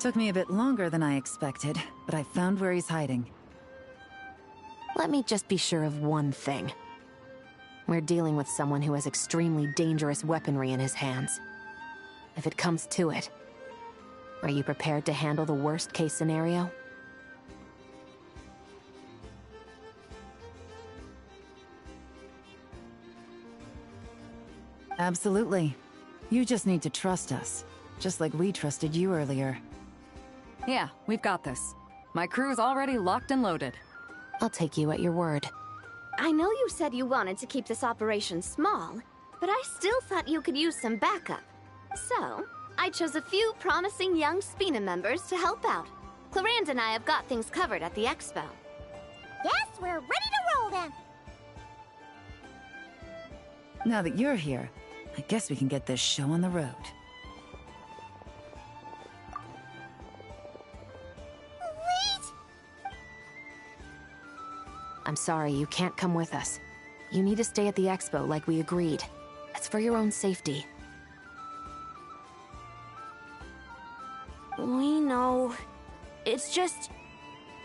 Took me a bit longer than I expected, but I found where he's hiding. Let me just be sure of one thing. We're dealing with someone who has extremely dangerous weaponry in his hands. If it comes to it, are you prepared to handle the worst-case scenario? Absolutely. You just need to trust us, just like we trusted you earlier. Yeah, we've got this. My crew's already locked and loaded. I'll take you at your word. I know you said you wanted to keep this operation small, but I still thought you could use some backup. So, I chose a few promising young Spina members to help out. Clarand and I have got things covered at the expo. Yes, we're ready to roll then. Now that you're here, I guess we can get this show on the road. Wait! I'm sorry, you can't come with us. You need to stay at the expo like we agreed. It's for your own safety. We know. It's just...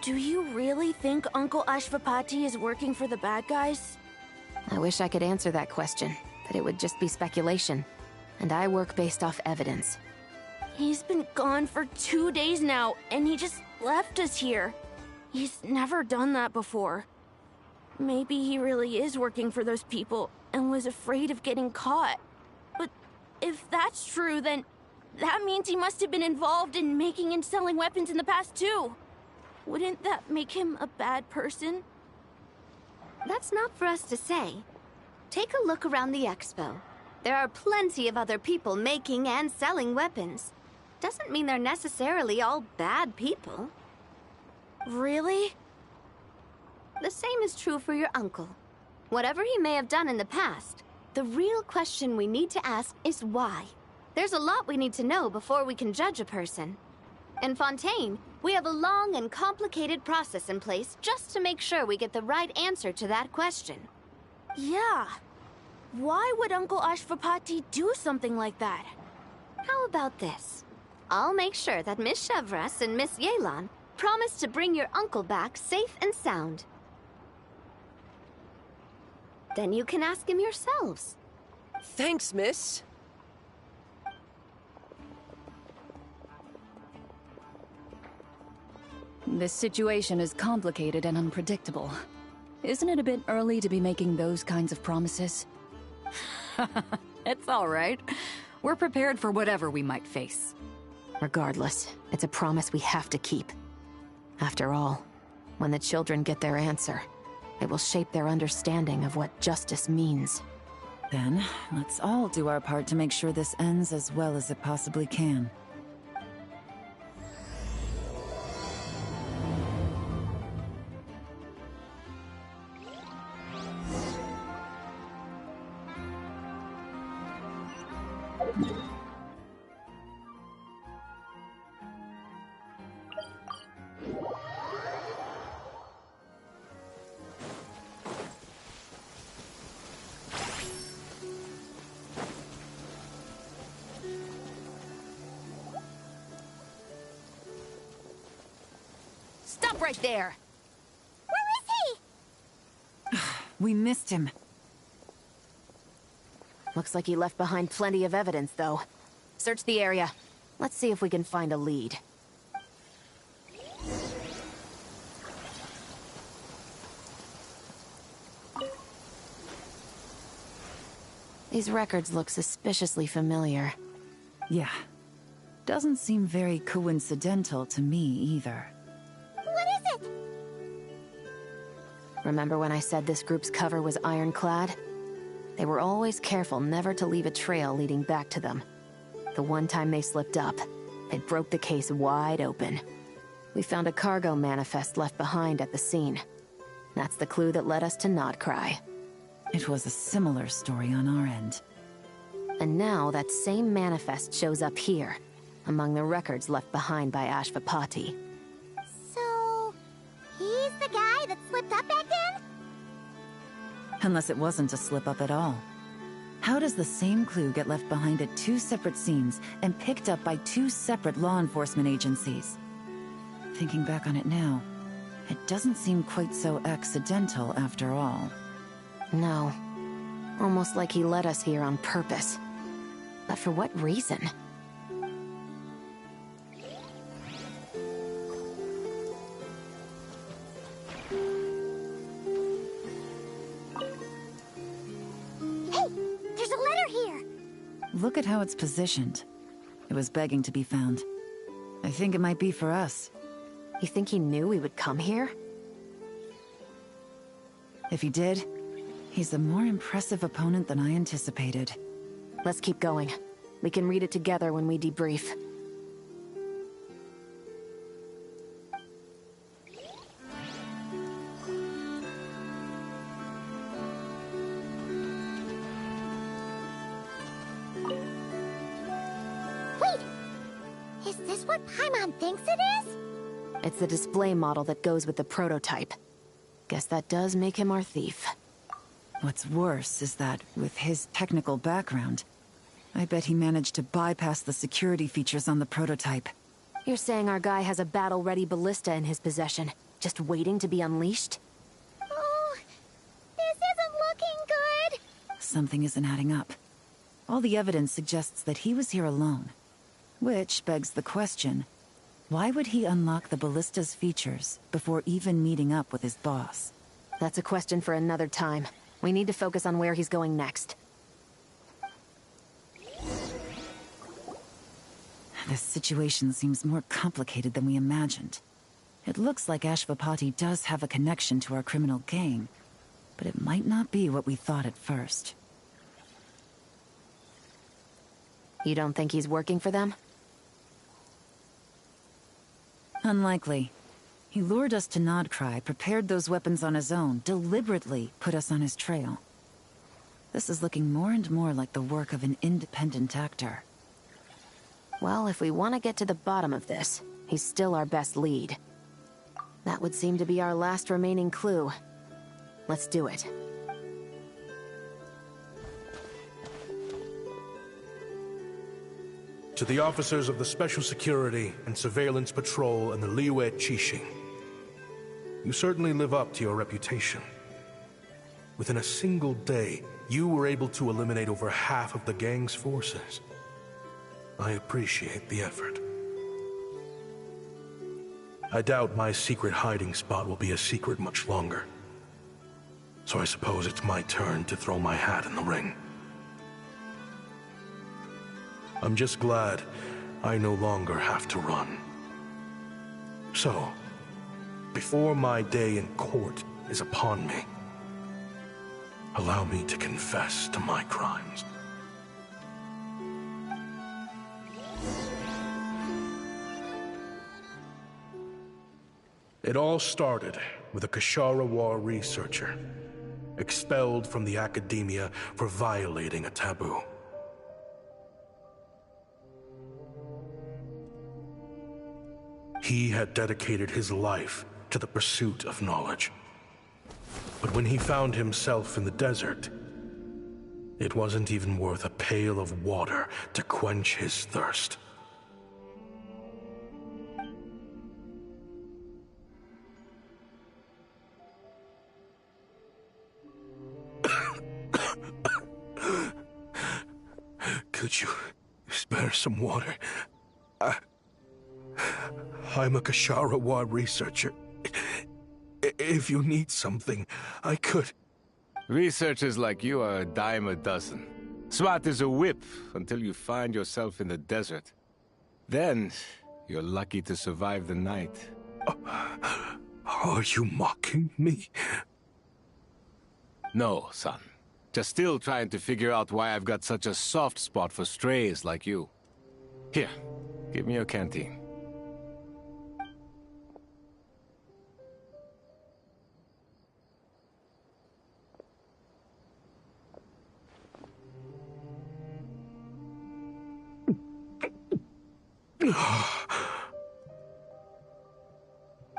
Do you really think Uncle Ashvapati is working for the bad guys? I wish I could answer that question, but it would just be speculation. And I work based off evidence. He's been gone for 2 days now, and he just left us here. He's never done that before. Maybe he really is working for those people and was afraid of getting caught. But if that's true, then that means he must have been involved in making and selling weapons in the past too. Wouldn't that make him a bad person? That's not for us to say. Take a look around the expo. There are plenty of other people making and selling weapons. Doesn't mean they're necessarily all bad people. Really? The same is true for your uncle. Whatever he may have done in the past, the real question we need to ask is why. There's a lot we need to know before we can judge a person. In Fontaine, we have a long and complicated process in place just to make sure we get the right answer to that question. Yeah. Why would Uncle Ashvapati do something like that? How about this? I'll make sure that Miss Chevras and Miss Yelan promise to bring your uncle back safe and sound. Then you can ask him yourselves. Thanks, miss. This situation is complicated and unpredictable. Isn't it a bit early to be making those kinds of promises? It's all right. We're prepared for whatever we might face. Regardless, it's a promise we have to keep. After all, when the children get their answer, it will shape their understanding of what justice means. Then, let's all do our part to make sure this ends as well as it possibly can. Stop right there! Where is he? We missed him. Looks like he left behind plenty of evidence, though. Search the area. Let's see if we can find a lead. These records look suspiciously familiar. Yeah. Doesn't seem very coincidental to me either. What is it? Remember when I said this group's cover was ironclad? They were always careful never to leave a trail leading back to them. The one time they slipped up, it broke the case wide open. We found a cargo manifest left behind at the scene. That's the clue that led us to Notcry. It was a similar story on our end. And now that same manifest shows up here, among the records left behind by Ashvapati. So... he's the guy that slipped up back then? Unless it wasn't a slip-up at all. How does the same clue get left behind at two separate scenes and picked up by two separate law enforcement agencies? Thinking back on it now, it doesn't seem quite so accidental after all. No. Almost like he led us here on purpose. But for what reason? Hey, there's a letter here. Look at how it's positioned. It was begging to be found. I think it might be for us. You think he knew we would come here? If he did, he's a more impressive opponent than I anticipated. Let's keep going. We can read it together when we debrief. Wait! Is this what Paimon thinks it is? It's the display model that goes with the prototype. Guess that does make him our thief. What's worse is that, with his technical background, I bet he managed to bypass the security features on the prototype. You're saying our guy has a battle-ready ballista in his possession, just waiting to be unleashed? Oh, this isn't looking good. Something isn't adding up. All the evidence suggests that he was here alone. Which begs the question, why would he unlock the ballista's features before even meeting up with his boss? That's a question for another time. We need to focus on where he's going next. This situation seems more complicated than we imagined. It looks like Ashvapati does have a connection to our criminal gang, but it might not be what we thought at first. You don't think he's working for them? Unlikely. He lured us to Nodcry, prepared those weapons on his own, deliberately put us on his trail. This is looking more and more like the work of an independent actor. Well, if we want to get to the bottom of this, he's still our best lead. That would seem to be our last remaining clue. Let's do it. To the officers of the Special Security and Surveillance Patrol and the Liyue Qixing, you certainly live up to your reputation. Within a single day, you were able to eliminate over half of the gang's forces. I appreciate the effort. I doubt my secret hiding spot will be a secret much longer. So I suppose it's my turn to throw my hat in the ring. I'm just glad I no longer have to run. So, before my day in court is upon me, allow me to confess to my crimes. It all started with a Kashara War researcher, expelled from the academia for violating a taboo. He had dedicated his life to the pursuit of knowledge. But when he found himself in the desert, it wasn't even worth a pail of water to quench his thirst. Could you spare some water? I'm a Kashara researcher. If you need something, I could. Researchers like you are a dime a dozen. Smart as a whip until you find yourself in the desert. Then, you're lucky to survive the night. Are you mocking me? No, son. Just still trying to figure out why I've got such a soft spot for strays like you. Here, give me your canteen.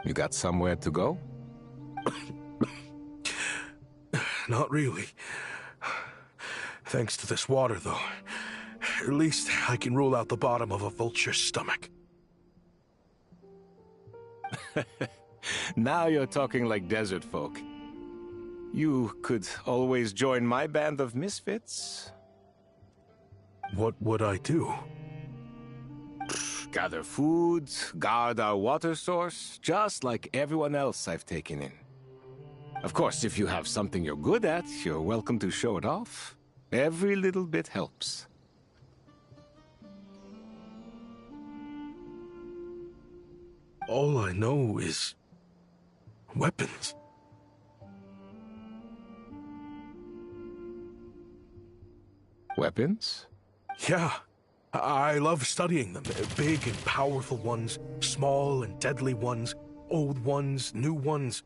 You got somewhere to go? Not really. Thanks to this water, though. At least I can rule out the bottom of a vulture's stomach. Now you're talking like desert folk. You could always join my band of misfits. What would I do? Gather food, guard our water source, just like everyone else I've taken in. Of course, if you have something you're good at, you're welcome to show it off. Every little bit helps. All I know is weapons. Weapons? Yeah. I love studying them. Big and powerful ones, small and deadly ones, old ones, new ones.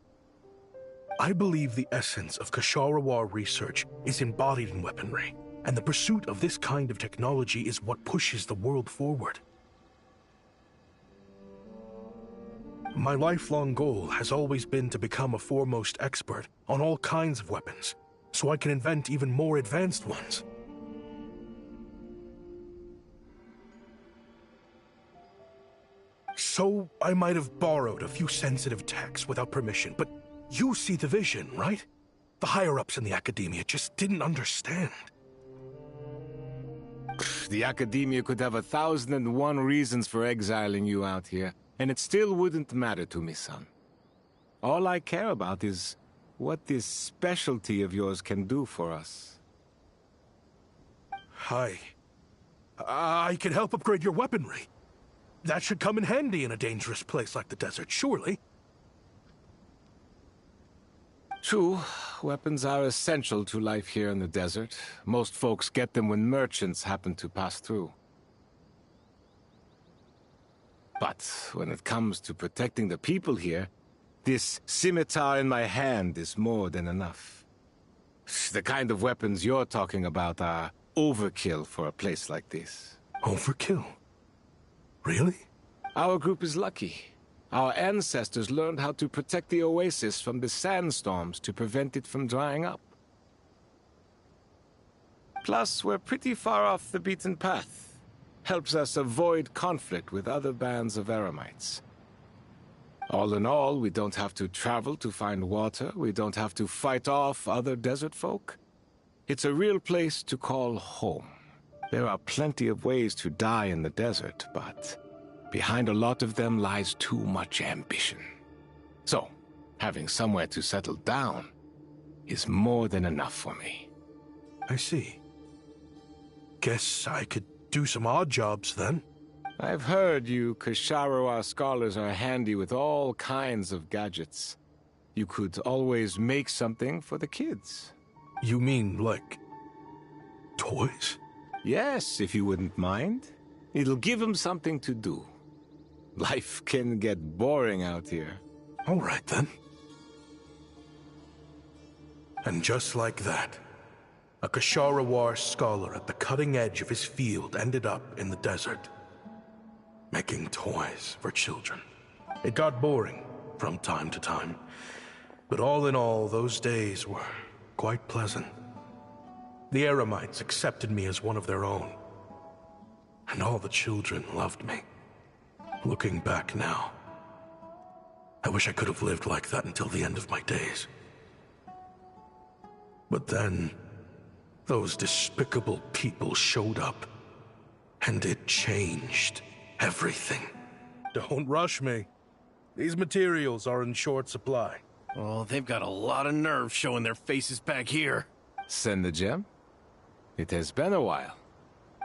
I believe the essence of Ksharawar research is embodied in weaponry, and the pursuit of this kind of technology is what pushes the world forward. My lifelong goal has always been to become a foremost expert on all kinds of weapons, so I can invent even more advanced ones. So I might have borrowed a few sensitive techs without permission, but you see the vision, right? The higher-ups in the academia just didn't understand. The academia could have 1,001 reasons for exiling you out here, and it still wouldn't matter to me, son. All I care about is what this specialty of yours can do for us. I can help upgrade your weaponry. That should come in handy in a dangerous place like the desert, surely. True, weapons are essential to life here in the desert. Most folks get them when merchants happen to pass through. But when it comes to protecting the people here, this scimitar in my hand is more than enough. The kind of weapons you're talking about are overkill for a place like this. Overkill? Really? Our group is lucky. Our ancestors learned how to protect the oasis from the sandstorms to prevent it from drying up. Plus, we're pretty far off the beaten path. Helps us avoid conflict with other bands of Eremites. All in all, we don't have to travel to find water. We don't have to fight off other desert folk. It's a real place to call home. There are plenty of ways to die in the desert, but behind a lot of them lies too much ambition. So, having somewhere to settle down is more than enough for me. I see. Guess I could do some odd jobs then. I've heard you Ksharawar scholars are handy with all kinds of gadgets. You could always make something for the kids. You mean, like, toys? Yes, if you wouldn't mind. It'll give them something to do. Life can get boring out here. All right, then. And just like that, a Ksharawar scholar at the cutting edge of his field ended up in the desert, making toys for children. It got boring from time to time, but all in all, those days were quite pleasant. The Eremites accepted me as one of their own, and all the children loved me. Looking back now, I wish I could have lived like that until the end of my days. But then, those despicable people showed up, and it changed everything. Don't rush me. These materials are in short supply. Oh, they've got a lot of nerve showing their faces back here. Send the gem? It has been a while.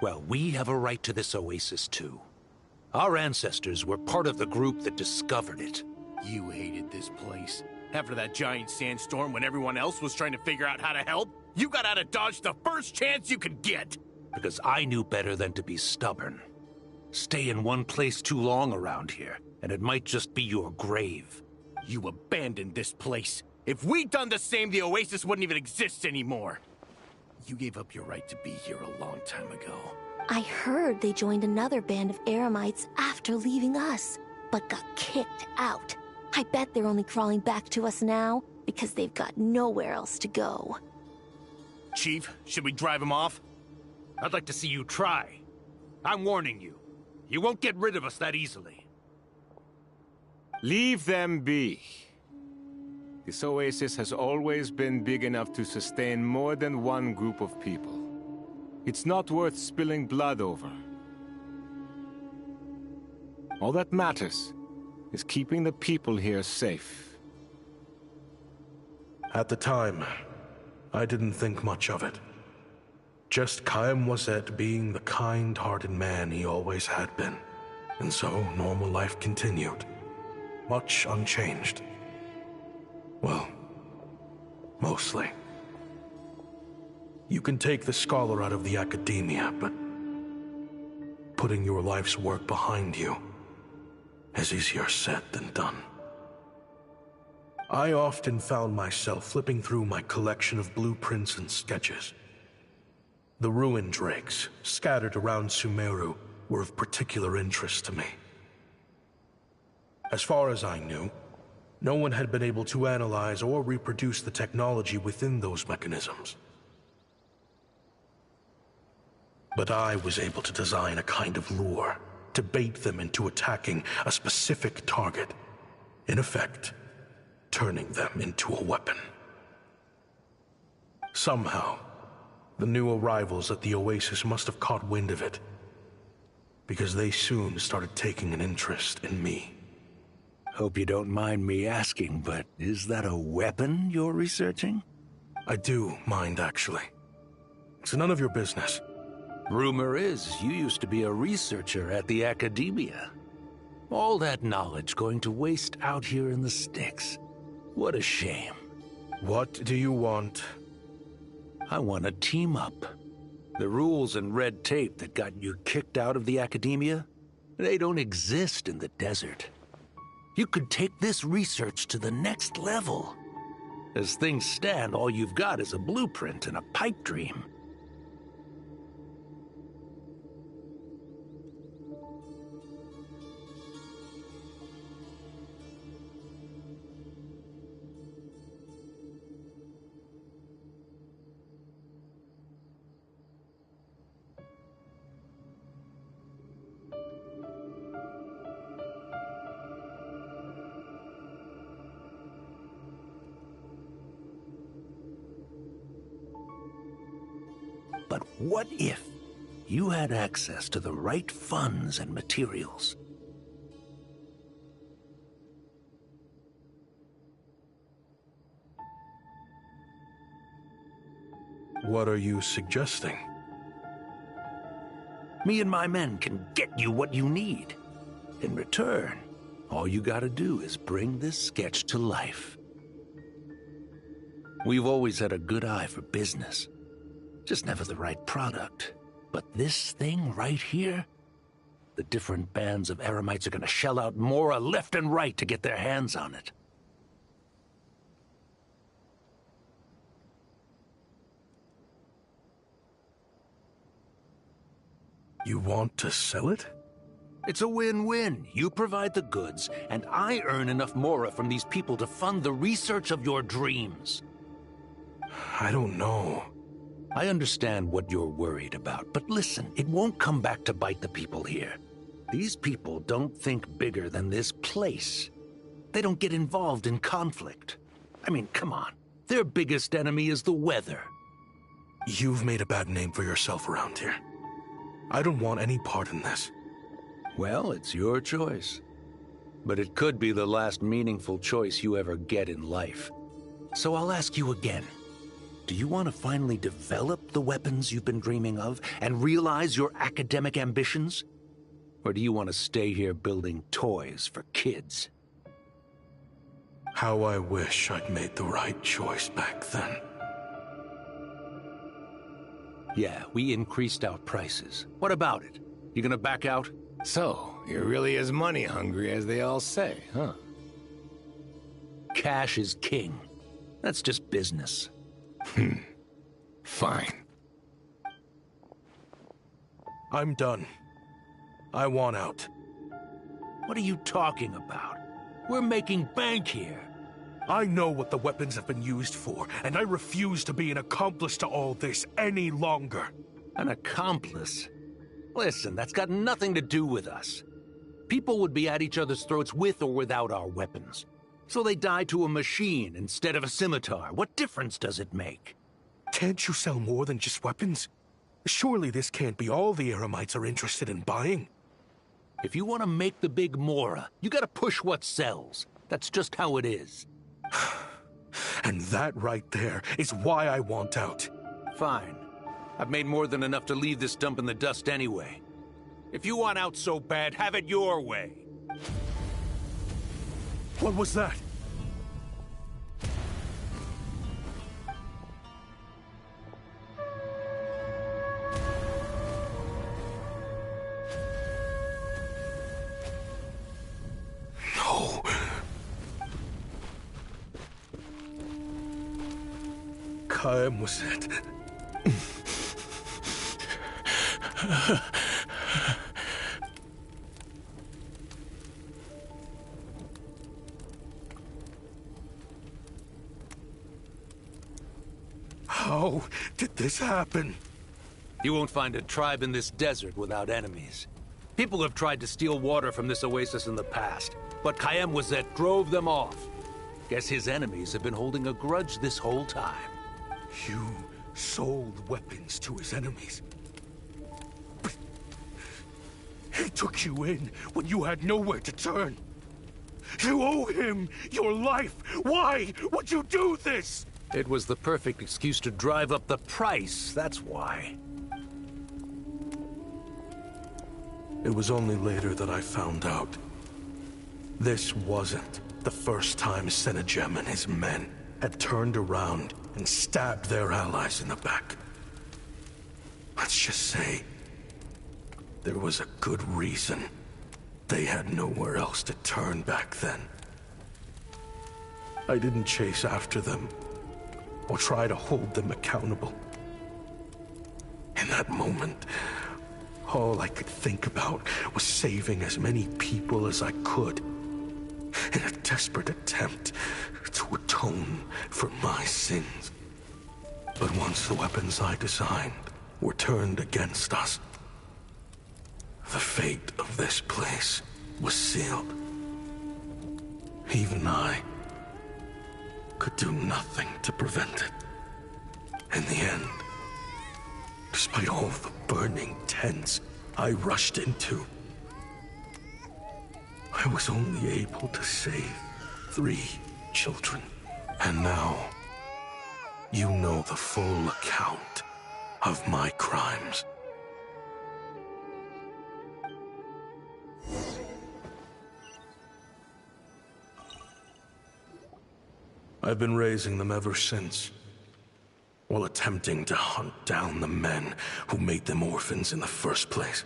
Well, we have a right to this oasis, too. Our ancestors were part of the group that discovered it. You hated this place. After that giant sandstorm when everyone else was trying to figure out how to help, you got out of Dodge the first chance you could get! Because I knew better than to be stubborn. Stay in one place too long around here, and it might just be your grave. You abandoned this place. If we'd done the same, the oasis wouldn't even exist anymore. You gave up your right to be here a long time ago. I heard they joined another band of Eremites after leaving us, but got kicked out. I bet they're only crawling back to us now because they've got nowhere else to go. Chief, should we drive him off? I'd like to see you try. I'm warning you. You won't get rid of us that easily. Leave them be. This oasis has always been big enough to sustain more than one group of people. It's not worth spilling blood over. All that matters is keeping the people here safe. At the time, I didn't think much of it. Just Chaim Wazet being the kind-hearted man he always had been. And so, normal life continued. Much unchanged. Well, mostly. You can take the scholar out of the academia, but putting your life's work behind you is easier said than done. I often found myself flipping through my collection of blueprints and sketches. The ruin drakes scattered around Sumeru were of particular interest to me. As far as I knew, no one had been able to analyze or reproduce the technology within those mechanisms. But I was able to design a kind of lure to bait them into attacking a specific target, in effect, turning them into a weapon. Somehow, the new arrivals at the oasis must have caught wind of it, because they soon started taking an interest in me. Hope you don't mind me asking, but is that a weapon you're researching? I do mind, actually. It's none of your business. Rumor is you used to be a researcher at the academia. All that knowledge going to waste out here in the sticks. What a shame. What do you want? I want to team up. The rules and red tape that got you kicked out of the academia, they don't exist in the desert. You could take this research to the next level. As things stand, all you've got is a blueprint and a pipe dream. But what if you had access to the right funds and materials? What are you suggesting? Me and my men can get you what you need. In return, all you gotta do is bring this sketch to life. We've always had a good eye for business. Just never the right product. But this thing right here, the different bands of Eremites are gonna shell out more left and right to get their hands on it. You want to sell it? It's a win-win. You provide the goods, and I earn enough mora from these people to fund the research of your dreams. I don't know. I understand what you're worried about, but listen, it won't come back to bite the people here. These people don't think bigger than this place. They don't get involved in conflict. I mean, come on. Their biggest enemy is the weather. You've made a bad name for yourself around here. I don't want any part in this. Well, it's your choice. But it could be the last meaningful choice you ever get in life. So I'll ask you again. Do you want to finally develop the weapons you've been dreaming of and realize your academic ambitions? Or do you want to stay here building toys for kids? How I wish I'd made the right choice back then. Yeah, we increased our prices. What about it? You gonna back out? So, you're really as money hungry as they all say, huh? Cash is king. That's just business. Fine. I'm done. I want out. What are you talking about? We're making bank here. I know what the weapons have been used for, and I refuse to be an accomplice to all this any longer. An accomplice? Listen, that's got nothing to do with us. People would be at each other's throats with or without our weapons. So they die to a machine instead of a scimitar. What difference does it make? Can't you sell more than just weapons? Surely this can't be all the Eremites are interested in buying. If you want to make the big Mora, you gotta push what sells. That's just how it is. And that right there is why I want out. Fine. I've made more than enough to leave this dump in the dust anyway. If you want out so bad, have it your way. What was that? No. Kaem was it. How did this happen? You won't find a tribe in this desert without enemies. People have tried to steal water from this oasis in the past, but Kaem Wazet drove them off. Guess his enemies have been holding a grudge this whole time. You sold weapons to his enemies. But he took you in when you had nowhere to turn. You owe him your life. Why would you do this? It was the perfect excuse to drive up the price, that's why. It was only later that I found out. This wasn't the first time Senegem and his men had turned around and stabbed their allies in the back. Let's just say, there was a good reason they had nowhere else to turn back then. I didn't chase after them, or try to hold them accountable. In that moment, all I could think about was saving as many people as I could, in a desperate attempt to atone for my sins. But once the weapons I designed were turned against us, the fate of this place was sealed. Even I could do nothing to prevent it. In the end, despite all the burning tents I rushed into, I was only able to save 3 children. And now, you know the full account of my crimes. I've been raising them ever since, while attempting to hunt down the men who made them orphans in the first place.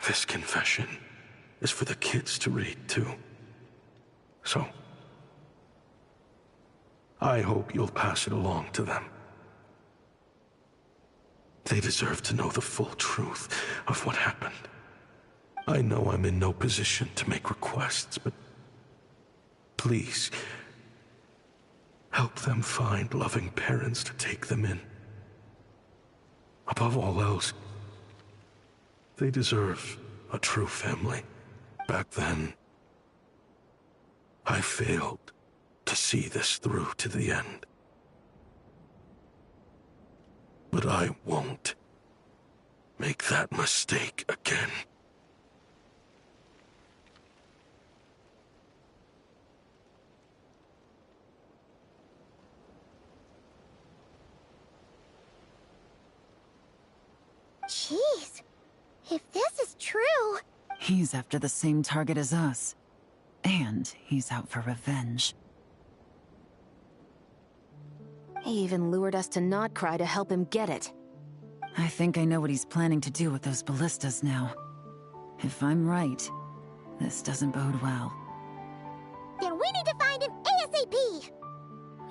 This confession is for the kids to read, too. So, I hope you'll pass it along to them. They deserve to know the full truth of what happened. I know I'm in no position to make requests, but please, help them find loving parents to take them in. Above all else, they deserve a true family. Back then, I failed to see this through to the end. But I won't make that mistake again. Jeez. If this is true... He's after the same target as us. And he's out for revenge. He even lured us to Nodcry to help him get it. I think I know what he's planning to do with those ballistas now. If I'm right, this doesn't bode well. Then we need to find him ASAP!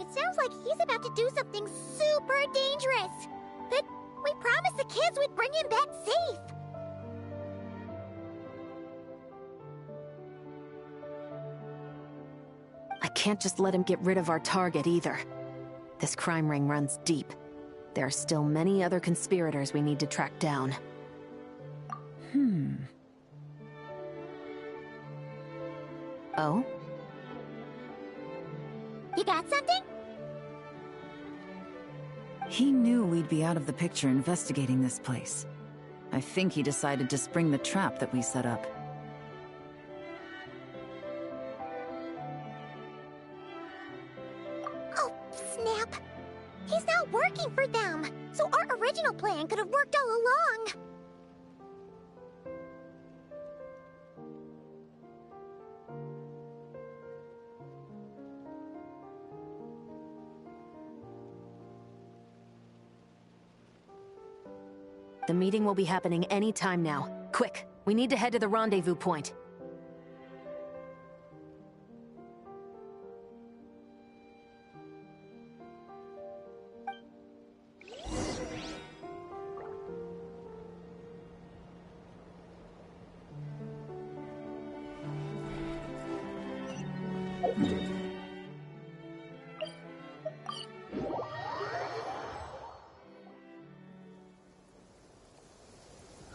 It sounds like he's about to do something super dangerous. But we promised the kids we'd bring him back safe. I can't just let him get rid of our target either. This crime ring runs deep. There are still many other conspirators we need to track down. Oh? You got something? He knew we'd be out of the picture investigating this place. I think he decided to spring the trap that we set up. Oh, snap. He's not working for them, so our original plan could have worked all along. The meeting will be happening any time now. Quick, we need to head to the rendezvous point.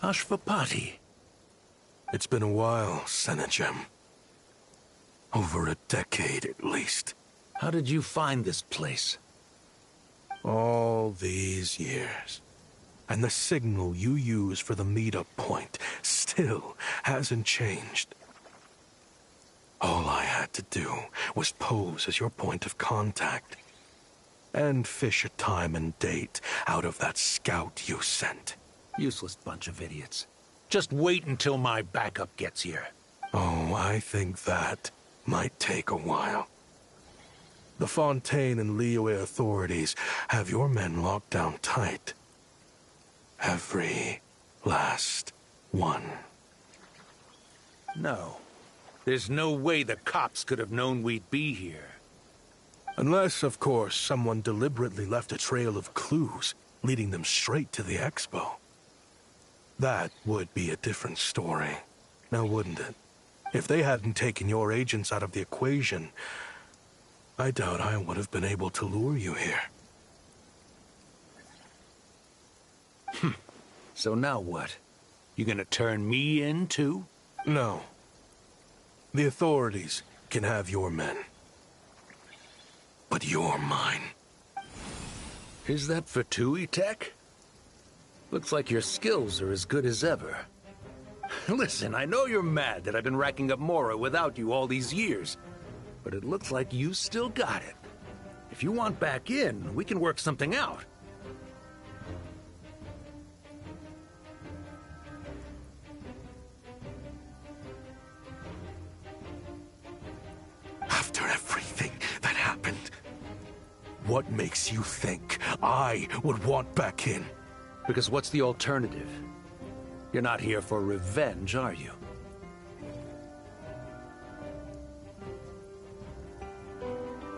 Ashvapati. It's been a while, Senegem. Over a decade, at least. How did you find this place? All these years. And the signal you use for the meetup point still hasn't changed. All I had to do was pose as your point of contact. And fish a time and date out of that scout you sent. Useless bunch of idiots. Just wait until my backup gets here. Oh, I think that might take a while. The Fontaine and Liyue authorities have your men locked down tight. Every last one. No. There's no way the cops could have known we'd be here. Unless, of course, someone deliberately left a trail of clues, leading them straight to the expo. That would be a different story, now wouldn't it? If they hadn't taken your agents out of the equation, I doubt I would have been able to lure you here. So now what? You gonna turn me in, too? No. The authorities can have your men. But you're mine. Is that for Tui Tech? Looks like your skills are as good as ever. Listen, I know you're mad that I've been racking up Mora without you all these years, but it looks like you still got it. If you want back in, we can work something out. After everything that happened, what makes you think I would want back in? Because what's the alternative? You're not here for revenge, are you?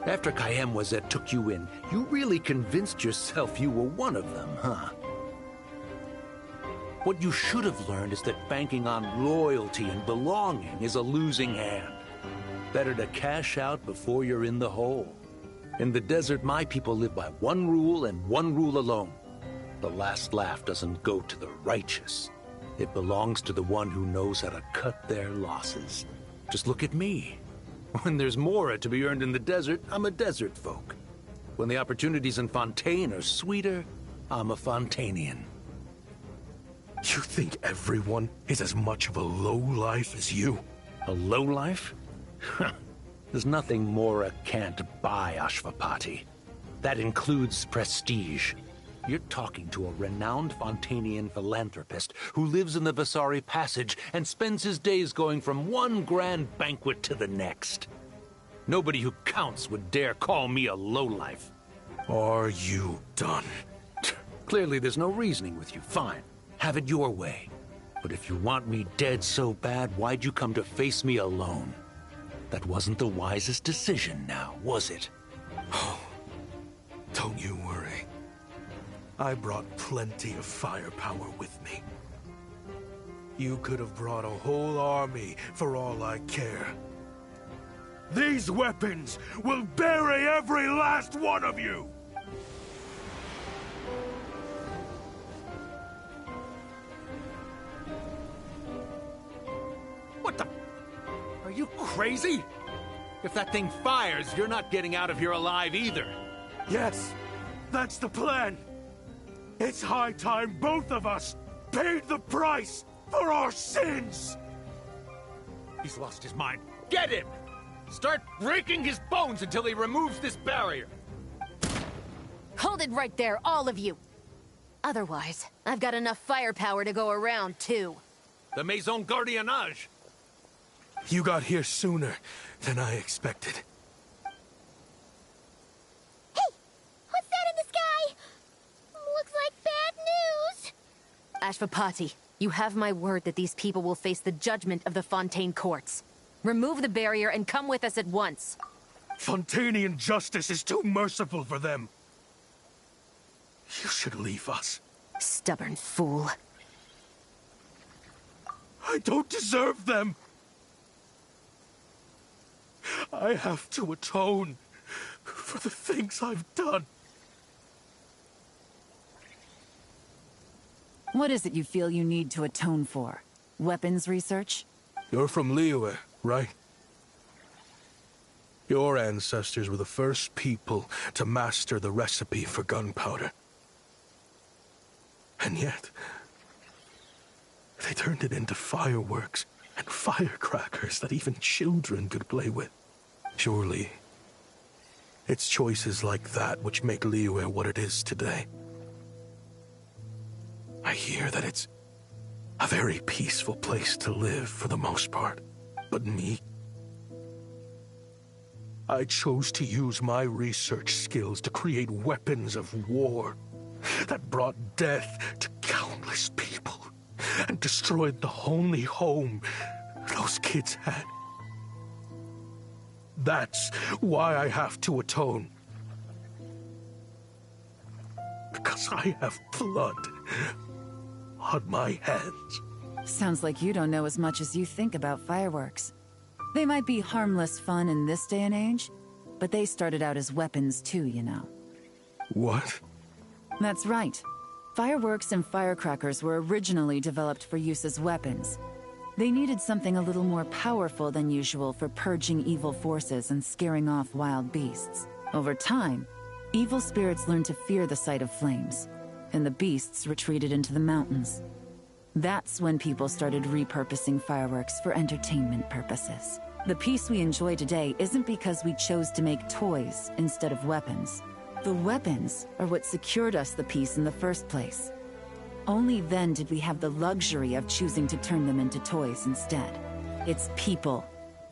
After Kayemwazet took you in, you really convinced yourself you were one of them, huh? What you should have learned is that banking on loyalty and belonging is a losing hand. Better to cash out before you're in the hole. In the desert, my people live by one rule and one rule alone. The last laugh doesn't go to the righteous. It belongs to the one who knows how to cut their losses. Just look at me. When there's Mora to be earned in the desert, I'm a desert folk. When the opportunities in Fontaine are sweeter, I'm a Fontanian. You think everyone is as much of a lowlife as you? A lowlife? There's nothing Mora can't buy, Ashvapati. That includes prestige. You're talking to a renowned Fontanian philanthropist who lives in the Vasari Passage and spends his days going from one grand banquet to the next. Nobody who counts would dare call me a lowlife. Are you done? Clearly there's no reasoning with you. Fine. Have it your way. But if you want me dead so bad, why'd you come to face me alone? That wasn't the wisest decision now, was it? Oh, don't you worry. I brought plenty of firepower with me. You could have brought a whole army for all I care. These weapons will bury every last one of you! What the? Are you crazy? If that thing fires, you're not getting out of here alive either. Yes, that's the plan. It's high time both of us paid the price for our sins! He's lost his mind. Get him! Start breaking his bones until he removes this barrier. Hold it right there, all of you! Otherwise, I've got enough firepower to go around, too. The Maison Gardiennage! You got here sooner than I expected. Hey! What's that in the sky? Looks like bad news! Ashvapati, you have my word that these people will face the judgment of the Fontaine courts. Remove the barrier and come with us at once. Fontanian justice is too merciful for them. You should leave us. Stubborn fool. I don't deserve them. I have to atone for the things I've done. What is it you feel you need to atone for? Weapons research? You're from Liyue, right? Your ancestors were the first people to master the recipe for gunpowder. And yet, they turned it into fireworks and firecrackers that even children could play with. Surely, it's choices like that which make Liyue what it is today. I hear that it's a very peaceful place to live for the most part. But me? I chose to use my research skills to create weapons of war that brought death to countless people and destroyed the only home those kids had. That's why I have to atone. Because I have blood on my hands. Sounds like you don't know as much as you think about fireworks. They might be harmless fun in this day and age, but they started out as weapons too, you know. What? That's right. Fireworks and firecrackers were originally developed for use as weapons. They needed something a little more powerful than usual for purging evil forces and scaring off wild beasts. Over time, evil spirits learned to fear the sight of flames, and the beasts retreated into the mountains. That's when people started repurposing fireworks for entertainment purposes. The peace we enjoy today isn't because we chose to make toys instead of weapons. The weapons are what secured us the peace in the first place. Only then did we have the luxury of choosing to turn them into toys instead. It's people,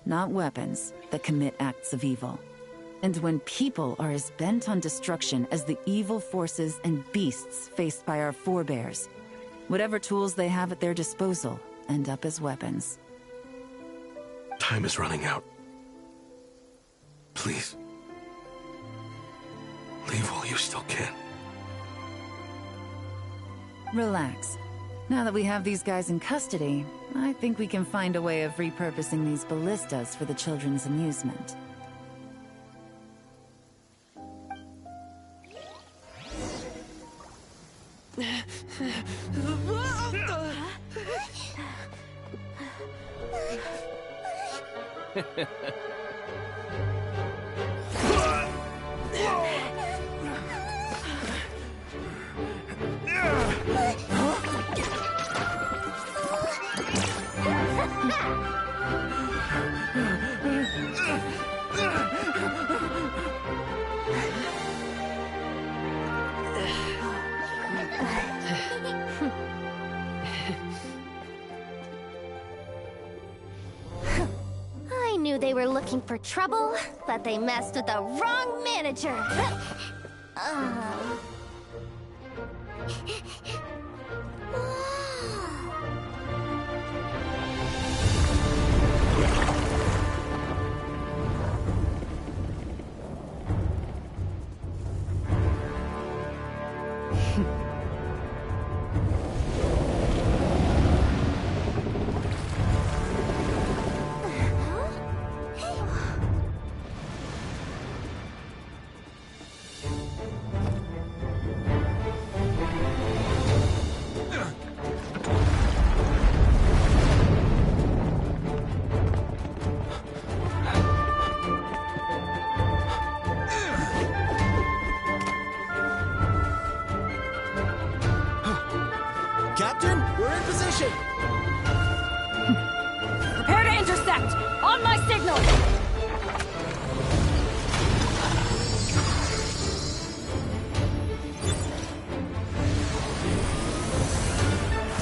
not weapons, that commit acts of evil. And when people are as bent on destruction as the evil forces and beasts faced by our forebears, whatever tools they have at their disposal end up as weapons. Time is running out. Please. Leave while you still can. Relax. Now that we have these guys in custody, I think we can find a way of repurposing these ballistas for the children's amusement. I knew they were looking for trouble, but they messed with the wrong manager. Captain, we're in position! Prepare to intercept! On my signal!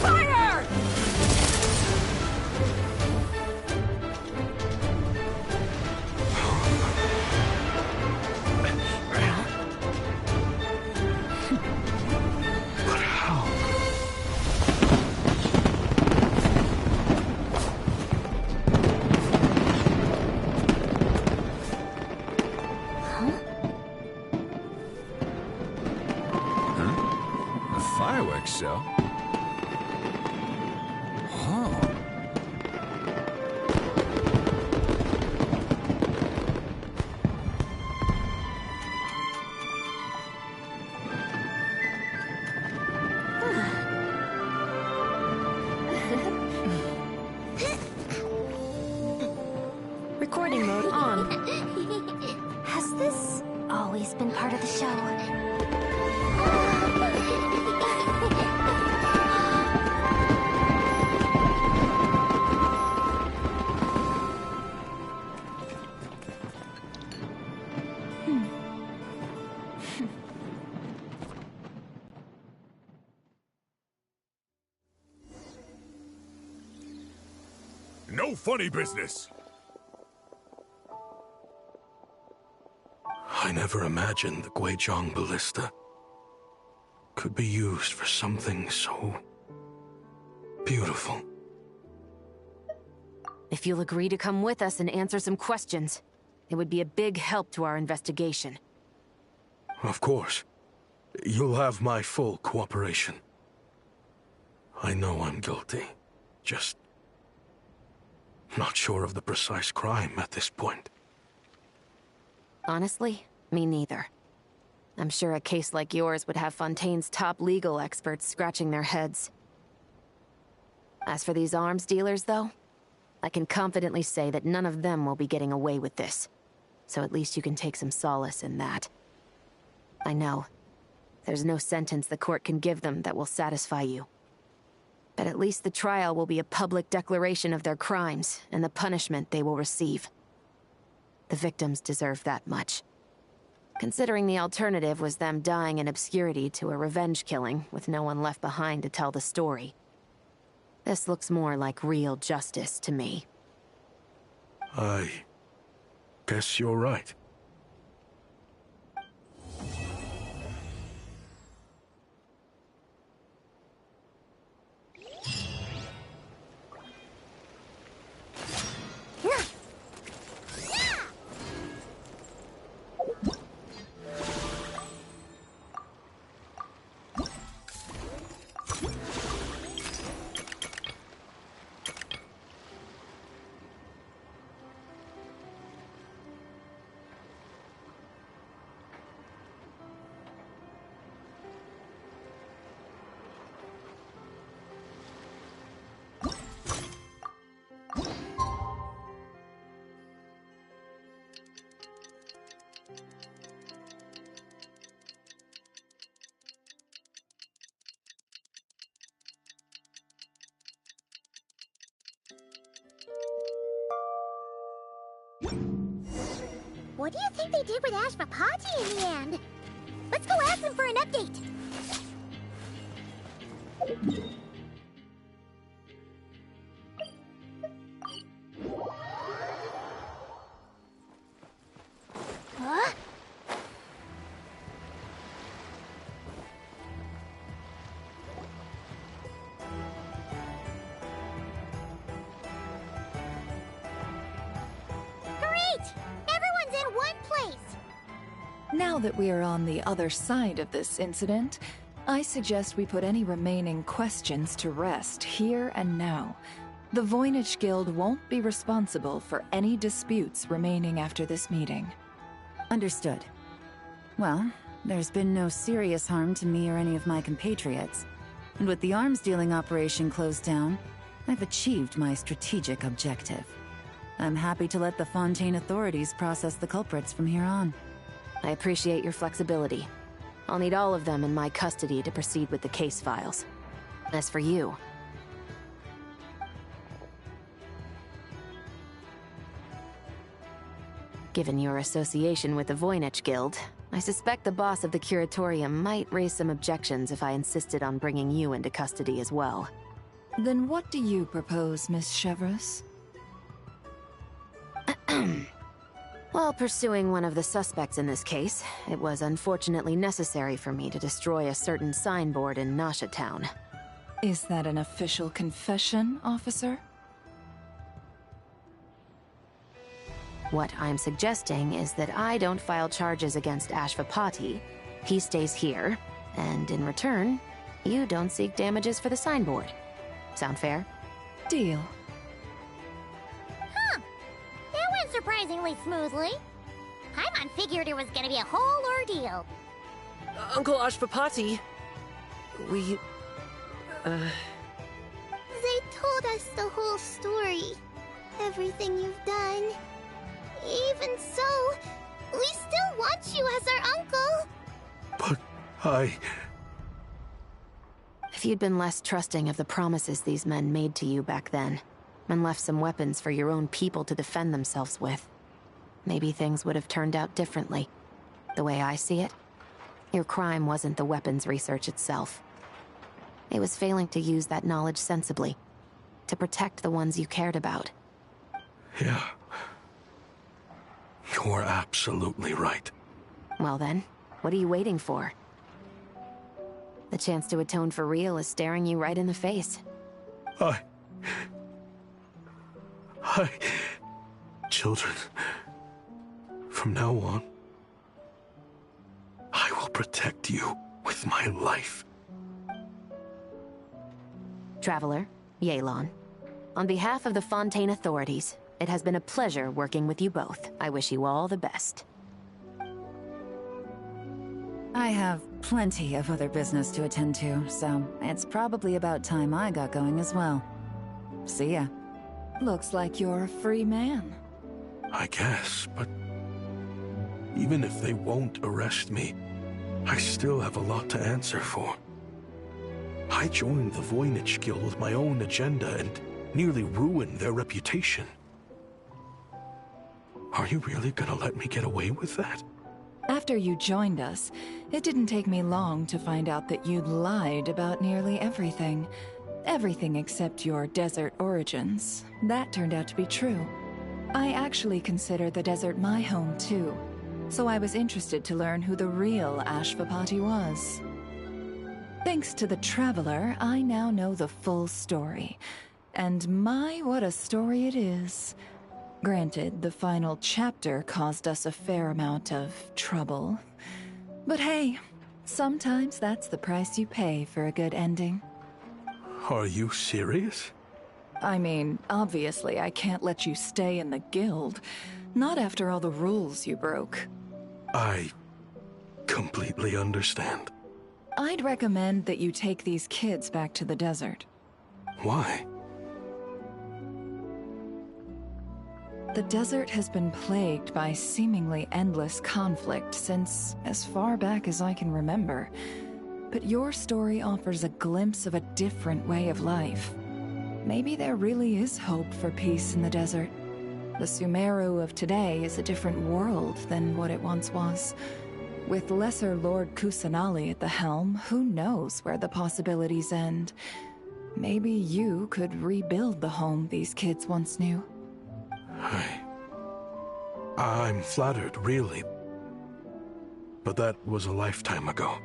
Fire! But how? Fireworks show? Oh. Recording mode on. Has this always been part of the show? No funny business! I never imagined the Guizhong ballista could be used for something so beautiful. If you'll agree to come with us and answer some questions, it would be a big help to our investigation. Of course. You'll have my full cooperation. I know I'm guilty. Just not sure of the precise crime at this point. Honestly, me neither. I'm sure a case like yours would have Fontaine's top legal experts scratching their heads. As for these arms dealers, though, I can confidently say that none of them will be getting away with this. So at least you can take some solace in that. I know, there's no sentence the court can give them that will satisfy you. But at least the trial will be a public declaration of their crimes and the punishment they will receive. The victims deserve that much. Considering the alternative was them dying in obscurity to a revenge killing with no one left behind to tell the story. This looks more like real justice to me. I guess you're right. What do you think they did with Ashvapati in the end? Let's go ask them for an update. Now that we are on the other side of this incident, I suggest we put any remaining questions to rest here and now. The Voynich Guild won't be responsible for any disputes remaining after this meeting. Understood. Well, there's been no serious harm to me or any of my compatriots. And with the arms dealing operation closed down, I've achieved my strategic objective. I'm happy to let the Fontaine authorities process the culprits from here on. I appreciate your flexibility. I'll need all of them in my custody to proceed with the case files. As for you... Given your association with the Voynich Guild, I suspect the boss of the Curatorium might raise some objections if I insisted on bringing you into custody as well. Then what do you propose, Miss Chevreuse? While pursuing one of the suspects in this case, it was unfortunately necessary for me to destroy a certain signboard in Nasha Town. Is that an official confession, officer? What I'm suggesting is that I don't file charges against Ashvapati, he stays here, and in return, you don't seek damages for the signboard. Sound fair? Deal. Huh. That went surprisingly smoothly. Paimon figured it was gonna be a whole ordeal. Uncle Ashvapati, we... They told us the whole story. Everything you've done. Even so, we still want you as our uncle. But If you'd been less trusting of the promises these men made to you back then, and left some weapons for your own people to defend themselves with, maybe things would have turned out differently. The way I see it, your crime wasn't the weapons research itself. It was failing to use that knowledge sensibly, to protect the ones you cared about. Yeah. You're absolutely right. Well then, what are you waiting for? The chance to atone for real is staring you right in the face. Children, from now on, I will protect you with my life. Traveler, Yelan, on behalf of the Fontaine authorities, it has been a pleasure working with you both. I wish you all the best. I have plenty of other business to attend to, so it's probably about time I got going as well. See ya. Looks like you're a free man. I guess, but even if they won't arrest me, I still have a lot to answer for. I joined the Voynich Guild with my own agenda and nearly ruined their reputation. Are you really gonna let me get away with that? After you joined us, it didn't take me long to find out that you'd lied about nearly everything. Everything except your desert origins. That turned out to be true. I actually consider the desert my home too, so I was interested to learn who the real Ashvapati was. Thanks to the Traveler, I now know the full story. And my, what a story it is. Granted, the final chapter caused us a fair amount of trouble. But hey, sometimes that's the price you pay for a good ending. Are you serious? I mean, obviously I can't let you stay in the guild. Not after all the rules you broke. I completely understand. I'd recommend that you take these kids back to the desert. Why? The desert has been plagued by seemingly endless conflict since as far back as I can remember. But your story offers a glimpse of a different way of life. Maybe there really is hope for peace in the desert. The Sumeru of today is a different world than what it once was. With Lesser Lord Kusanali at the helm, who knows where the possibilities end? Maybe you could rebuild the home these kids once knew. I'm flattered, really. But that was a lifetime ago.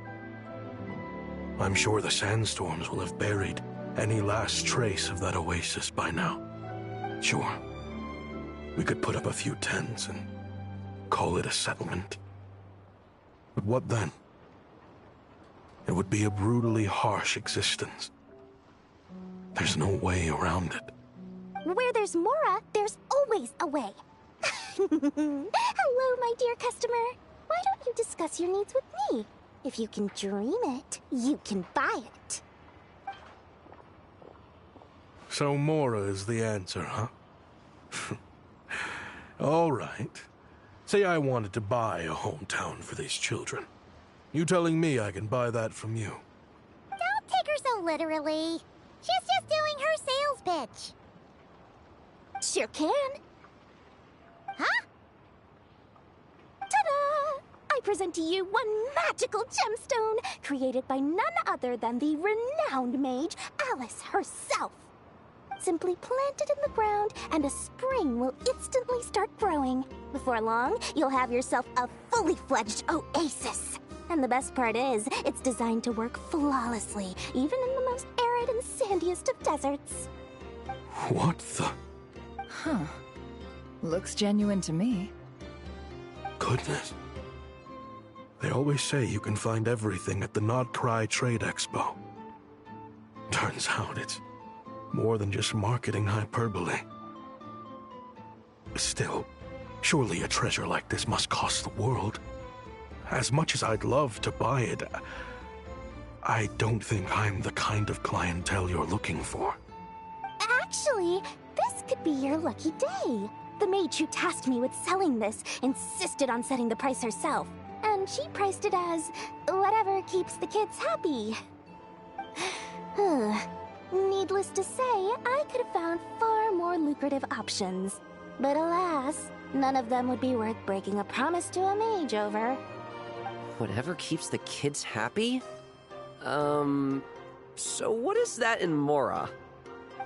I'm sure the sandstorms will have buried any last trace of that oasis by now. Sure, we could put up a few tents and call it a settlement. But what then? It would be a brutally harsh existence. There's no way around it. Where there's Mora, there's always a way. Hello, my dear customer. Why don't you discuss your needs with me? If you can dream it, you can buy it. So Mora is the answer, huh? All right. Say I wanted to buy a hometown for these children. You telling me I can buy that from you? Don't take her so literally. She's just doing her sales pitch. Sure can. Huh? Ta-da! I present to you one magical gemstone created by none other than the renowned mage Alice herself. Simply plant it in the ground and a spring will instantly start growing. Before long, you'll have yourself a fully fledged oasis. And the best part is, it's designed to work flawlessly, even in the most arid and sandiest of deserts. What the? Huh. Looks genuine to me. Goodness. They always say you can find everything at the Not Cry Trade Expo. Turns out it's more than just marketing hyperbole. Still, surely a treasure like this must cost the world. As much as I'd love to buy it, I don't think I'm the kind of clientele you're looking for. Actually, this could be your lucky day. The mage who tasked me with selling this insisted on setting the price herself, and she priced it as whatever keeps the kids happy. Needless to say, I could have found far more lucrative options. But alas, none of them would be worth breaking a promise to a mage over. Whatever keeps the kids happy? So what is that in Mora?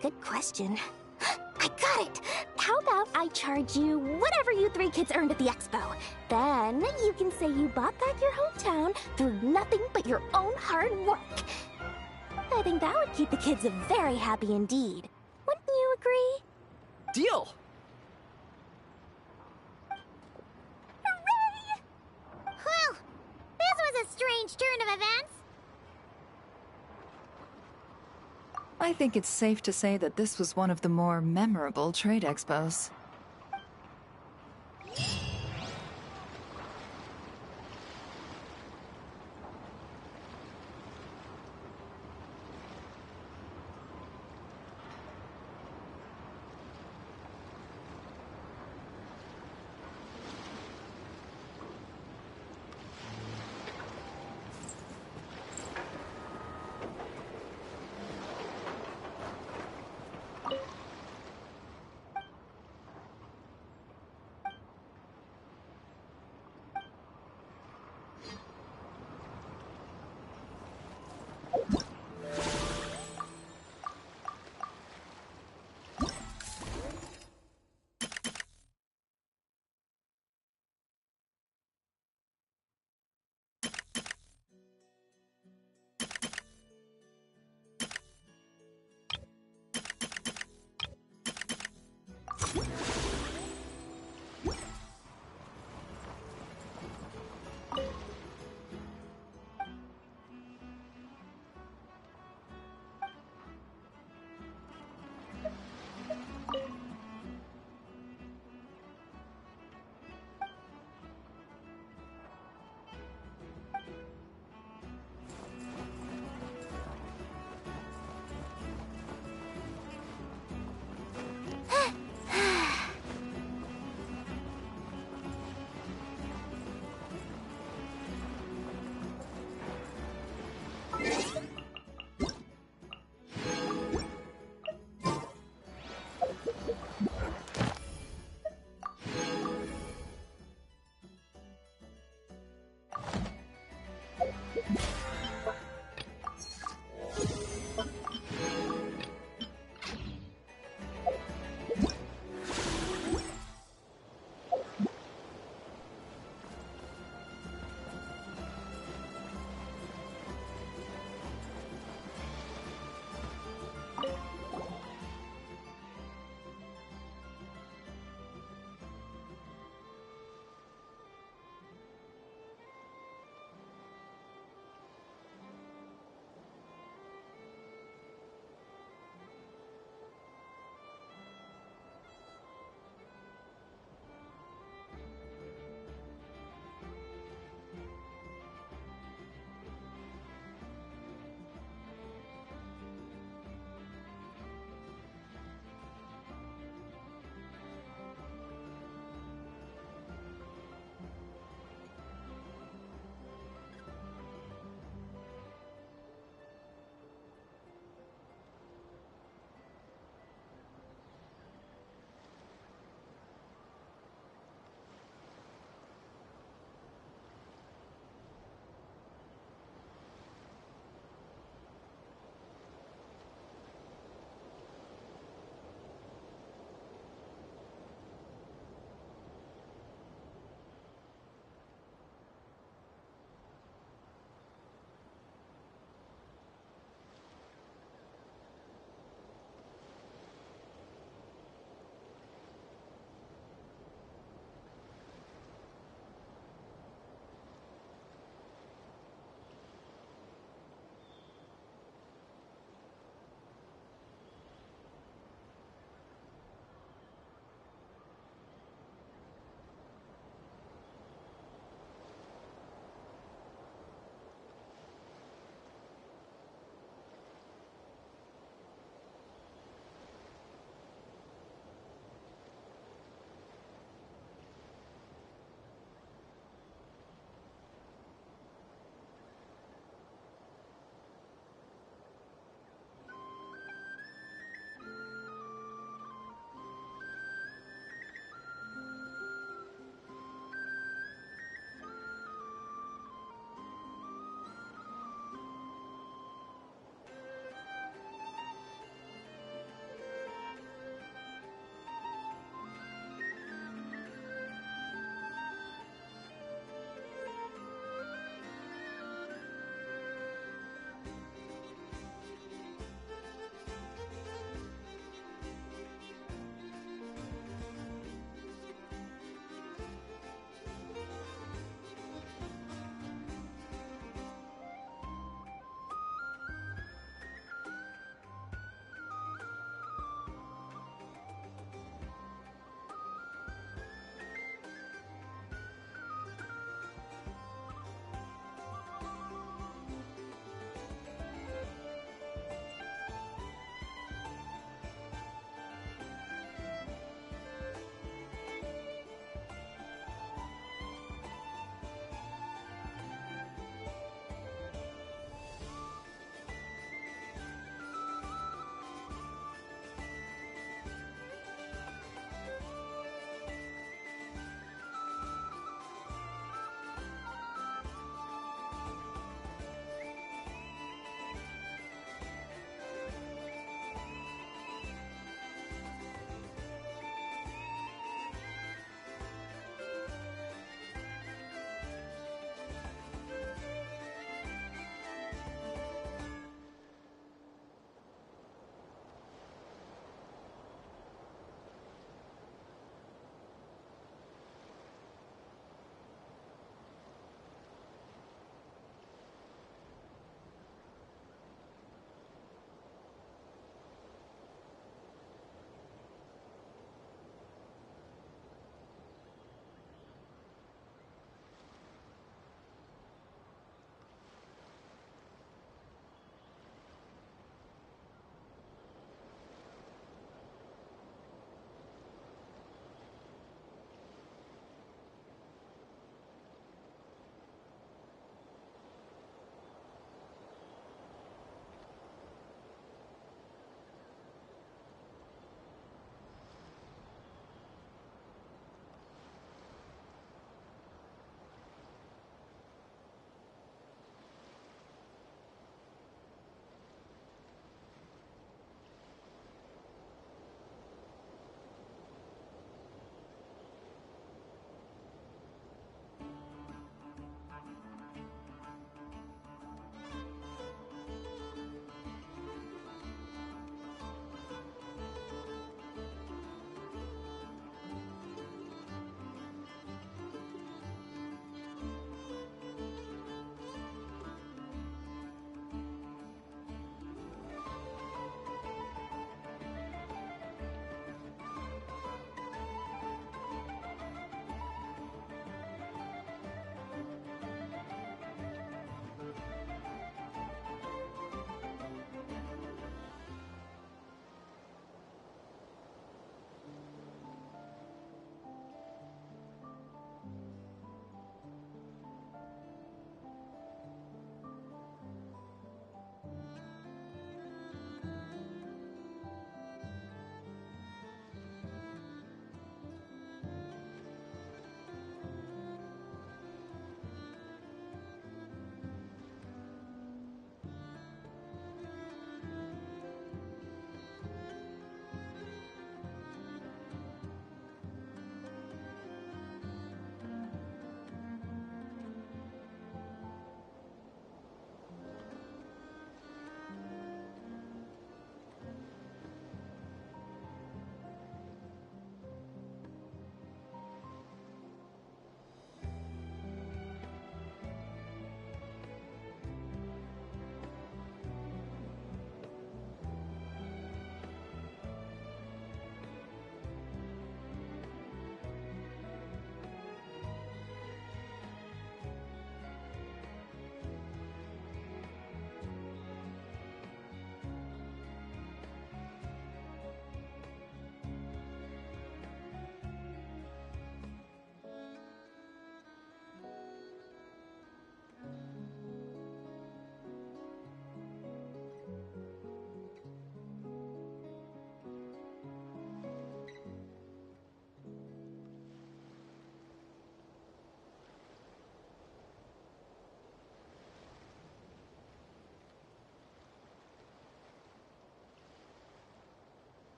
Good question. I got it! How about I charge you whatever you three kids earned at the expo? Then you can say you bought back your hometown through nothing but your own hard work. I think that would keep the kids very happy indeed. Wouldn't you agree? Deal! Hooray! Well, this was a strange turn of events. I think it's safe to say that this was one of the more memorable trade expos.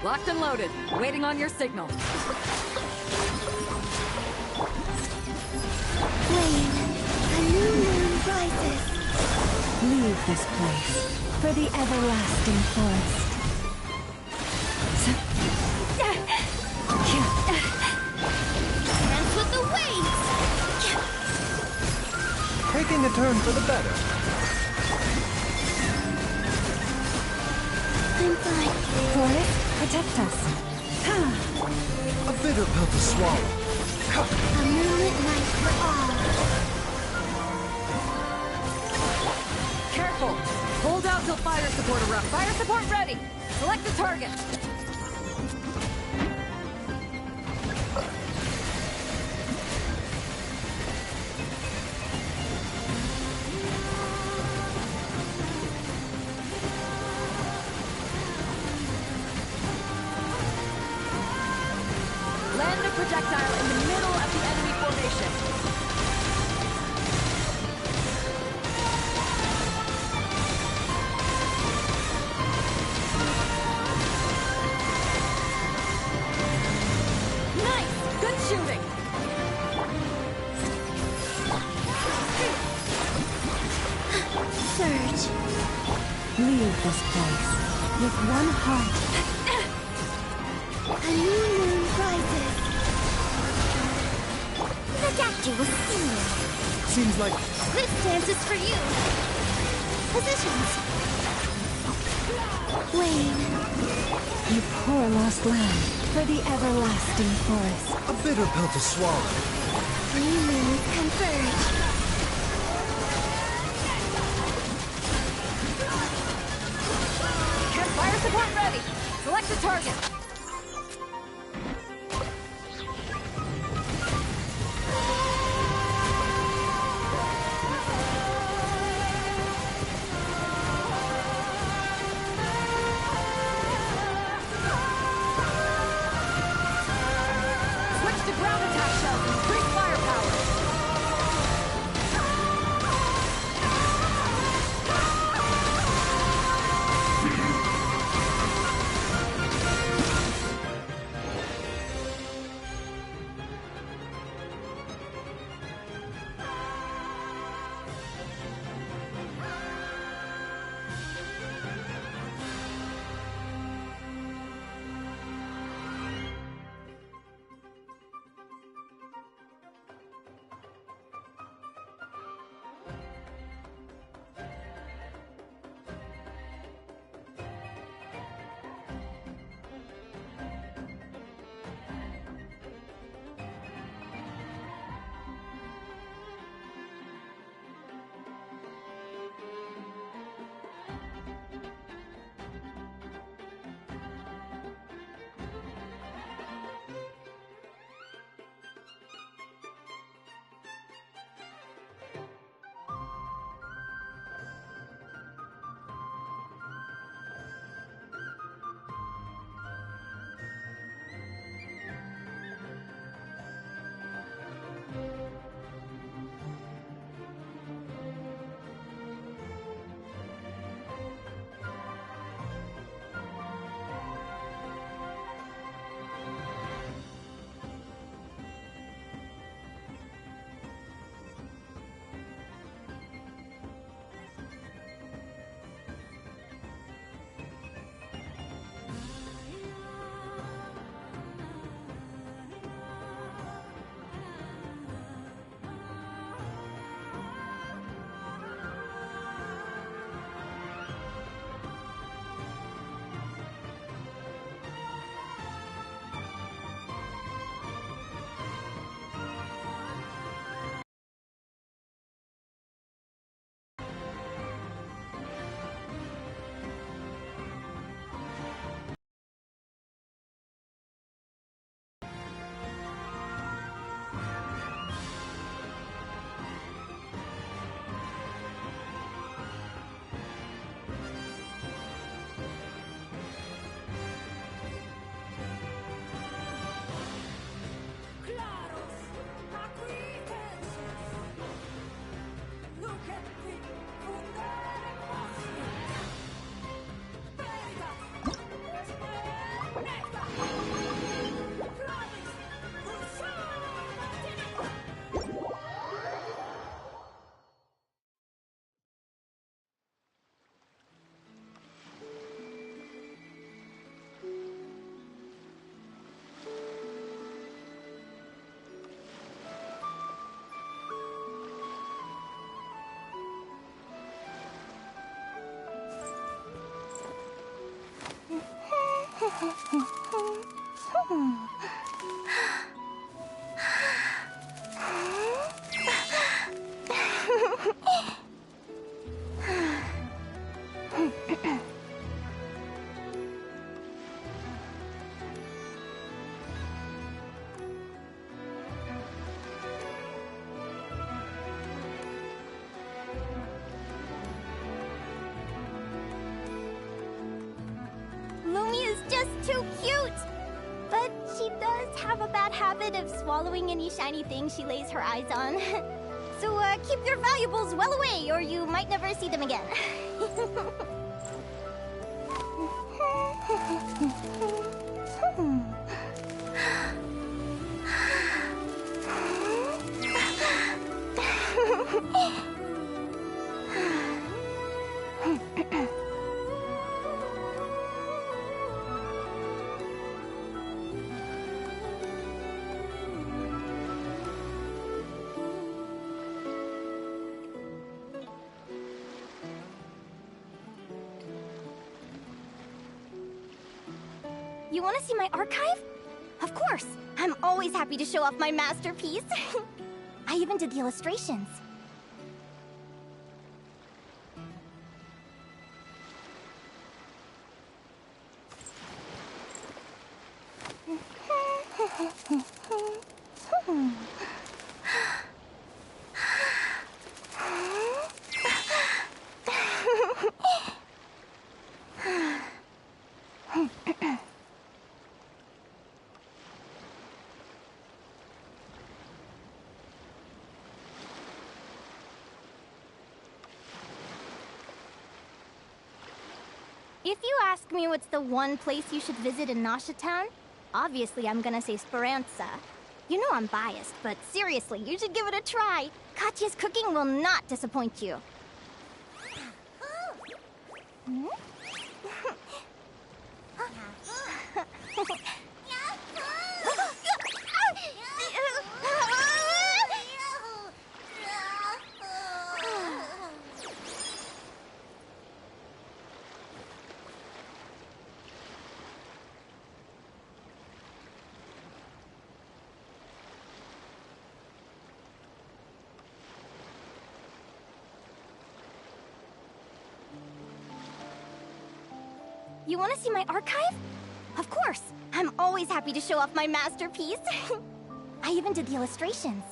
Locked and loaded. Waiting on your signal. Wayne, a new moon rises. Leave this place for the everlasting forest. Dance with the waves! Taking a turn for the better. I'm fine. Forest, protect us. A bitter pill to swallow. A moonlit night for all. Careful! Hold out till fire support arrives. Fire support ready! Select the target! Land a projectile in the middle of the enemy formation. Nice! Good shooting! Surge. Leave this place with one heart. A new moon rises. Look at you, senior. Seems like This dance is for you. Positions. Wayne, You poor lost lamb for the everlasting forest. a bitter pill to swallow. new moons converge. Fire support ready! Select the target! Switch to ground attack shells and increase firepower! cute! But she does have a bad habit of swallowing any shiny thing she lays her eyes on. So, keep your valuables well away, or you might never see them again. You want to see my archive? Of course! I'm always happy to show off my masterpiece. I even did the illustrations. If you ask me what's the one place you should visit in Nasha Town, obviously I'm gonna say Speranza. You know I'm biased, but seriously, you should give it a try. Katya's cooking will not disappoint you. Hmm? You want to see my archive? Of course! I'm always happy to show off my masterpiece. I even did the illustrations.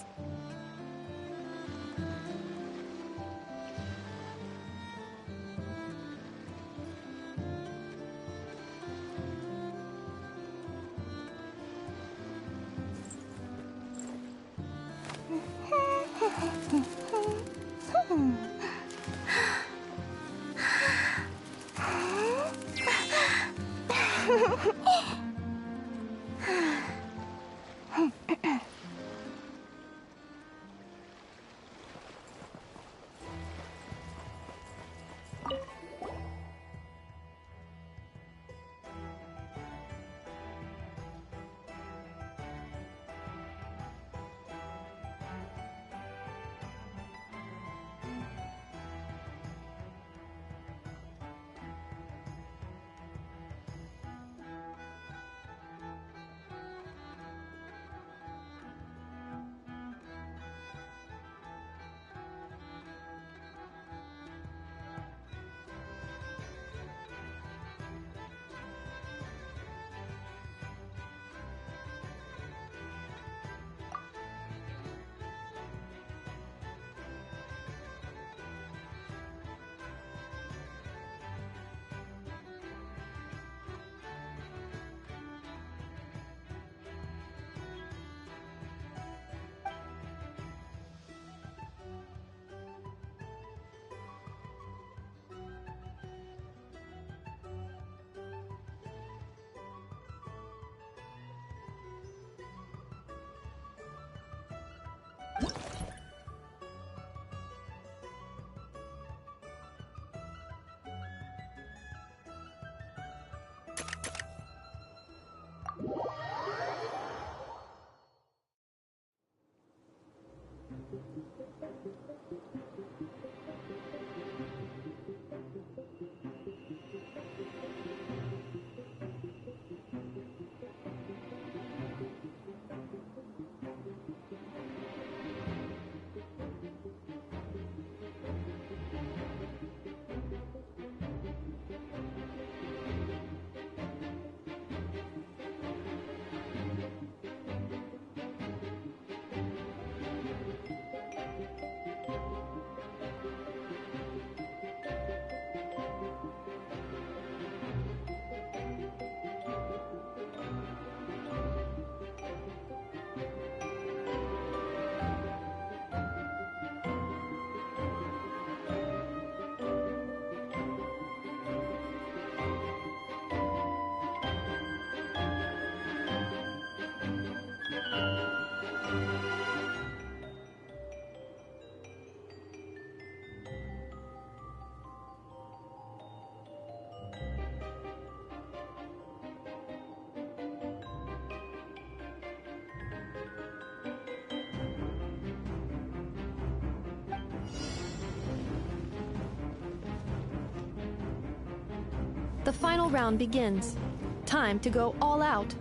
The final round begins. Time to go all out.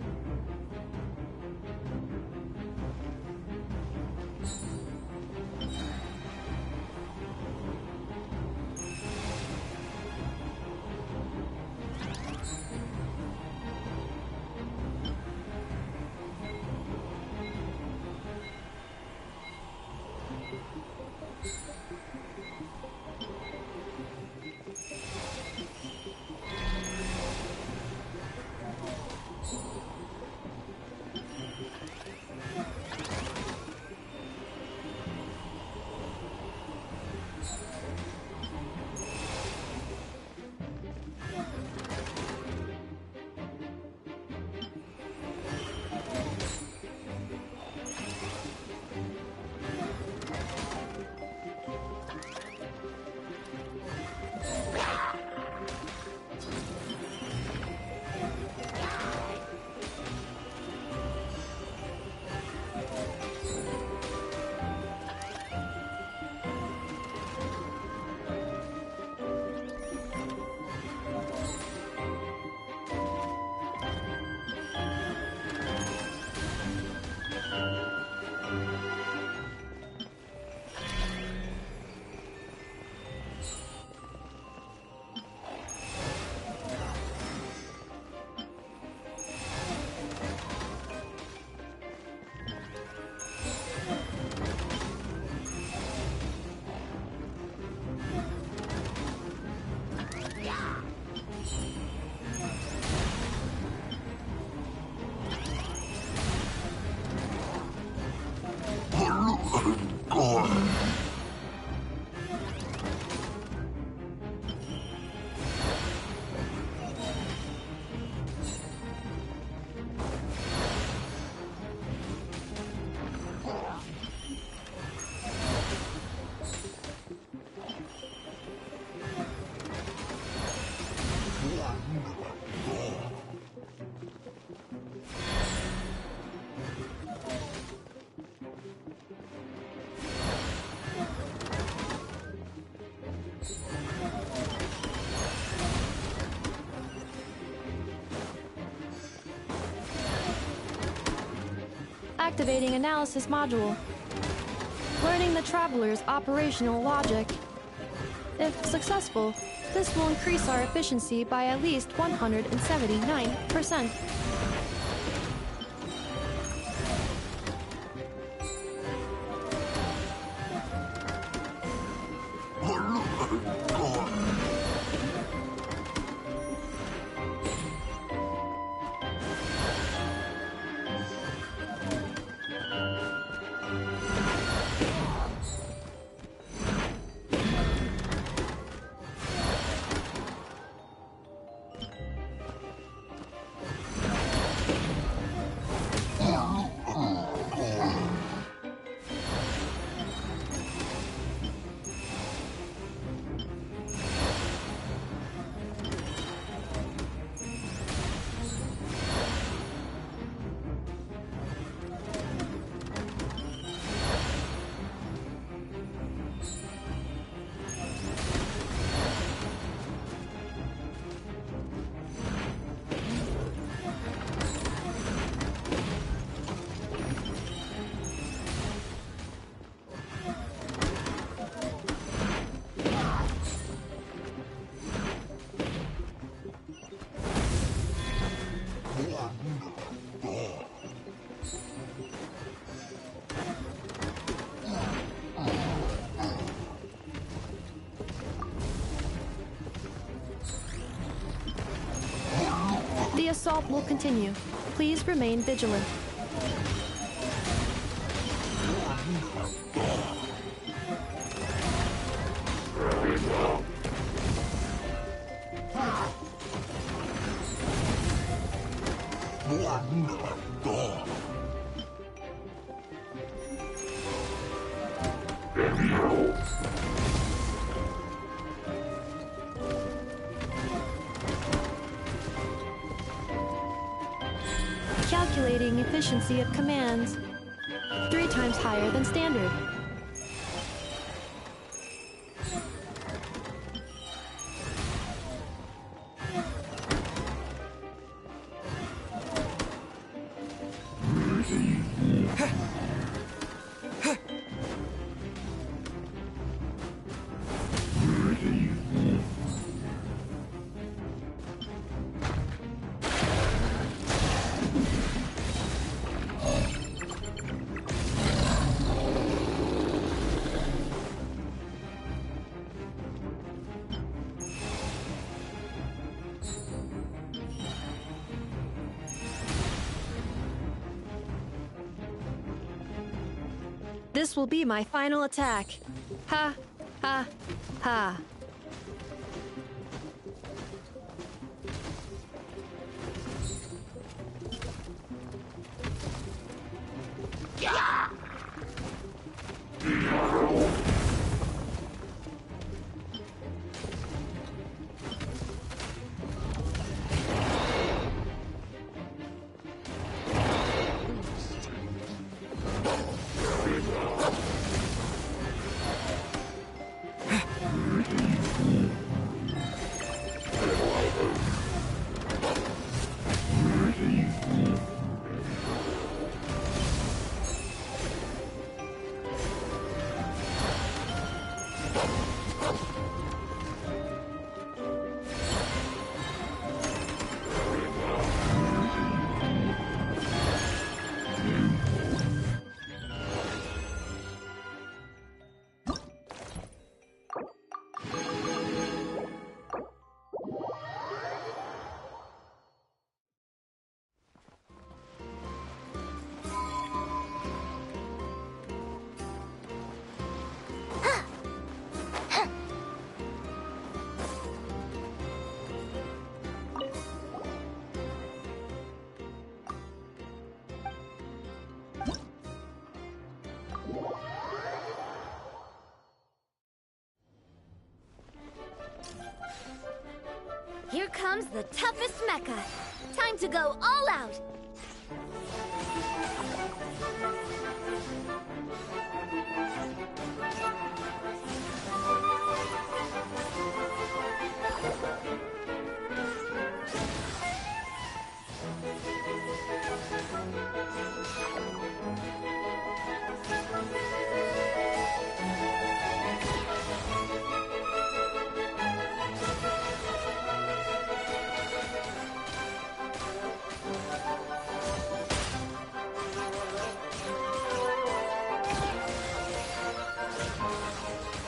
Activating analysis module. Learning the Traveler's operational logic. If successful, this will increase our efficiency by at least 179%. The assault will continue. Please remain vigilant. Calculating efficiency of commands. 3 times higher than standard. This will be my final attack. Ha, ha, ha. Here comes the toughest mecha. Time to go all out.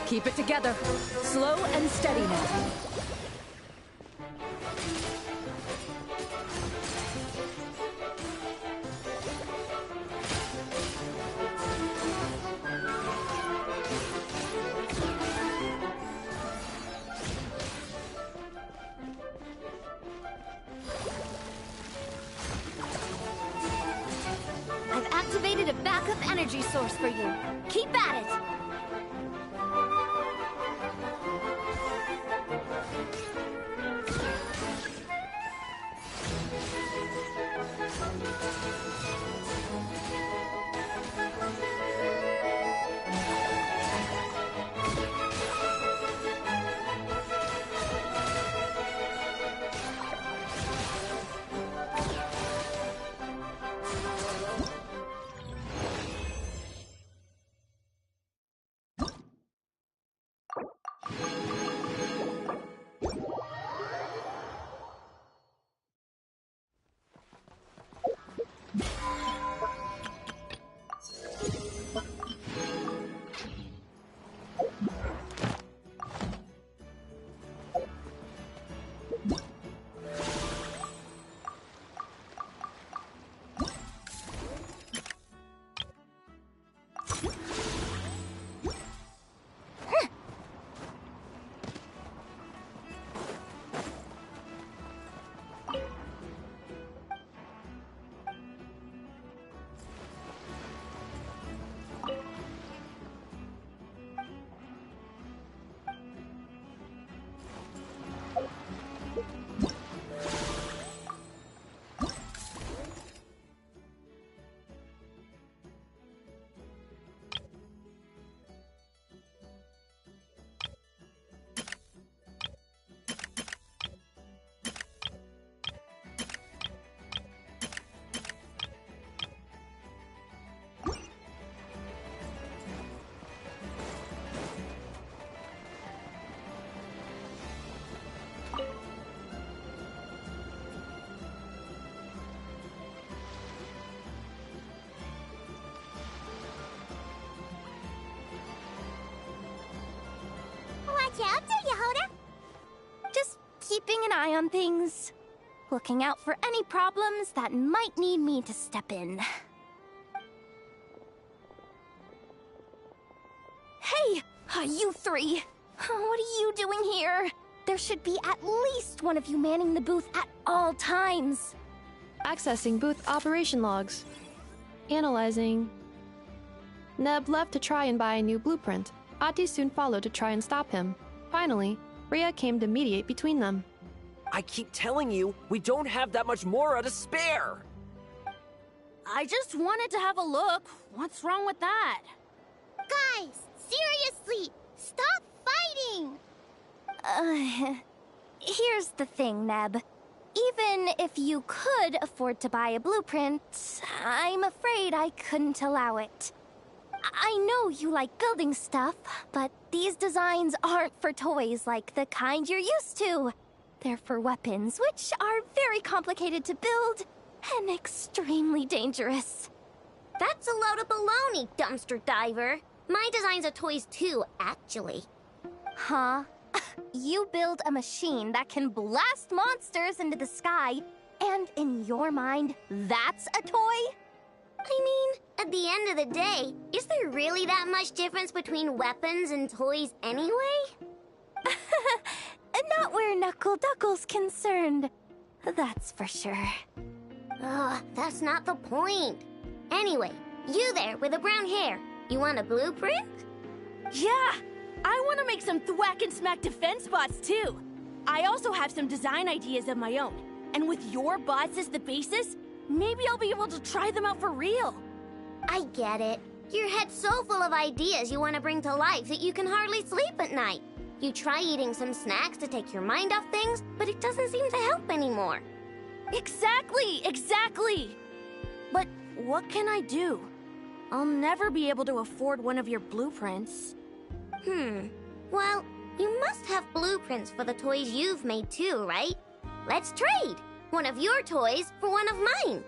Keep it together. Slow and steady now. I've activated a backup energy source for you. Keep at it! Watch out, do you, Hoda? Just keeping an eye on things. Looking out for any problems that might need me to step in. Hey, you three! What are you doing here? There should be at least one of you manning the booth at all times. Accessing booth operation logs. Analyzing. Neb left to try and buy a new blueprint. Ati soon followed to try and stop him. Finally, Rhea came to mediate between them. I keep telling you, we don't have that much Mora to spare! I just wanted to have a look. What's wrong with that? Guys, seriously, stop fighting! Here's the thing, Neb. Even if you could afford to buy a blueprint, I'm afraid I couldn't allow it. I know you like building stuff, but these designs aren't for toys like the kind you're used to. They're for weapons, which are very complicated to build and extremely dangerous. That's a load of baloney, dumpster diver. My designs are toys too, actually. Huh? You build a machine that can blast monsters into the sky, and in your mind, that's a toy? I mean, at the end of the day, is there really that much difference between weapons and toys anyway? Not where Knuckle Duckle's concerned. That's for sure. Ugh, that's not the point. Anyway, you there with the brown hair, you want a blueprint? Yeah! I want to make some thwack and smack defense bots too. I also have some design ideas of my own. And with your bots as the basis, maybe I'll be able to try them out for real. I get it. Your head's so full of ideas you want to bring to life that you can hardly sleep at night. You try eating some snacks to take your mind off things, but it doesn't seem to help anymore. Exactly! But what can I do? I'll never be able to afford one of your blueprints. Well, you must have blueprints for the toys you've made too, right? Let's trade! One of your toys for one of mine.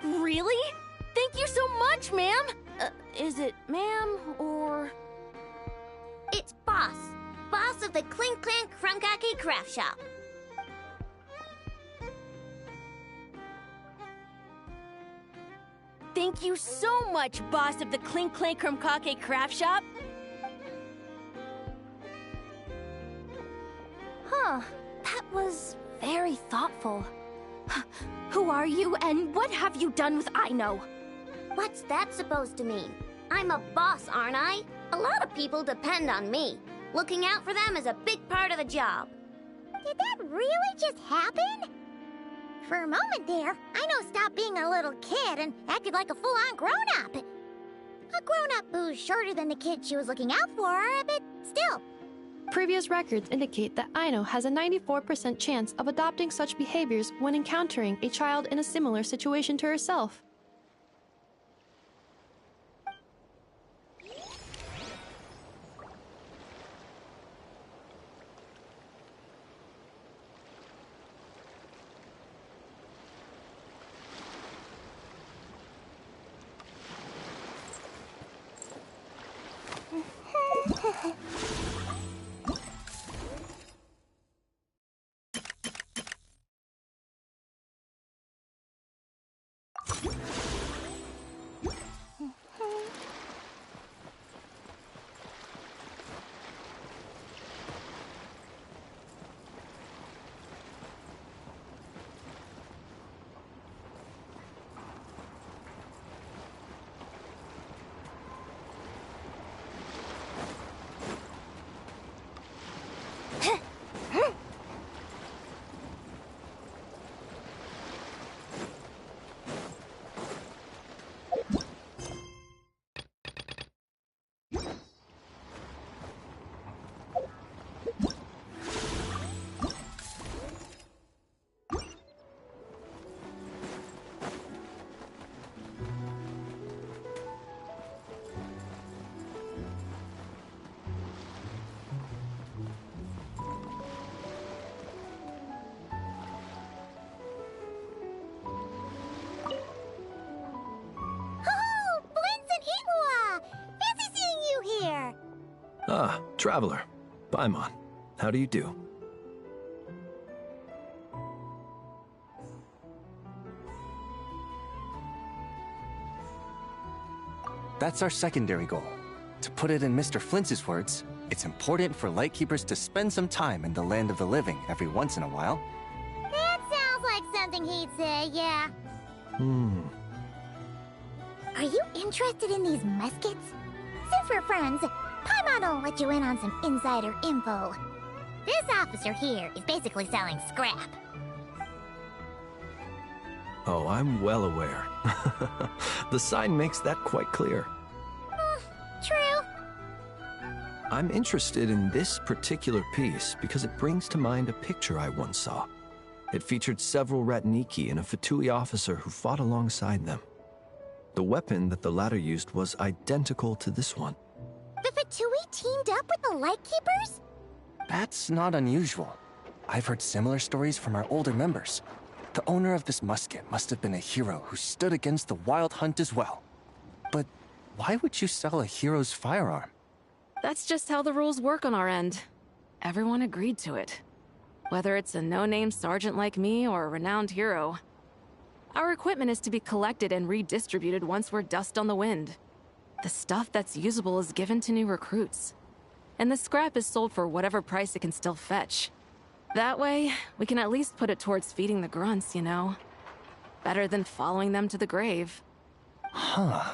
Really? Thank you so much, ma'am! Is it ma'am, or...? It's Boss. Boss of the Clink Clank Krumkake Craft Shop. Thank you so much, boss of the Clink Clank Krumkake Craft Shop. Huh, that was very thoughtful. Who are you, and what have you done with Aino? What's that supposed to mean? I'm a boss, aren't I? A lot of people depend on me. Looking out for them is a big part of the job. Did that really just happen? For a moment there, Aino stopped being a little kid and acted like a full-on grown-up. A grown-up who's shorter than the kid she was looking out for, but still. Previous records indicate that Aino has a 94% chance of adopting such behaviors when encountering a child in a similar situation to herself. Ah, Traveler. Paimon. How do you do? That's our secondary goal. To put it in Mr. Flintz's words, it's important for Lightkeepers to spend some time in the land of the living every once in a while. That sounds like something he'd say, yeah. Are you interested in these muskets? Since we're friends, Paimon will let you in on some insider info. This officer here is basically selling scrap. Oh, I'm well aware. The sign makes that quite clear. True. I'm interested in this particular piece because it brings to mind a picture I once saw. It featured several Ratniki and a Fatui officer who fought alongside them. The weapon that the latter used was identical to this one. The Fatui teamed up with the Lightkeepers? That's not unusual. I've heard similar stories from our older members. The owner of this musket must have been a hero who stood against the Wild Hunt as well. But why would you sell a hero's firearm? That's just how the rules work on our end. Everyone agreed to it. Whether it's a no-name sergeant like me or a renowned hero. Our equipment is to be collected and redistributed once we're dust on the wind. The stuff that's usable is given to new recruits. And the scrap is sold for whatever price it can still fetch. That way, we can at least put it towards feeding the grunts, you know? Better than following them to the grave. Huh.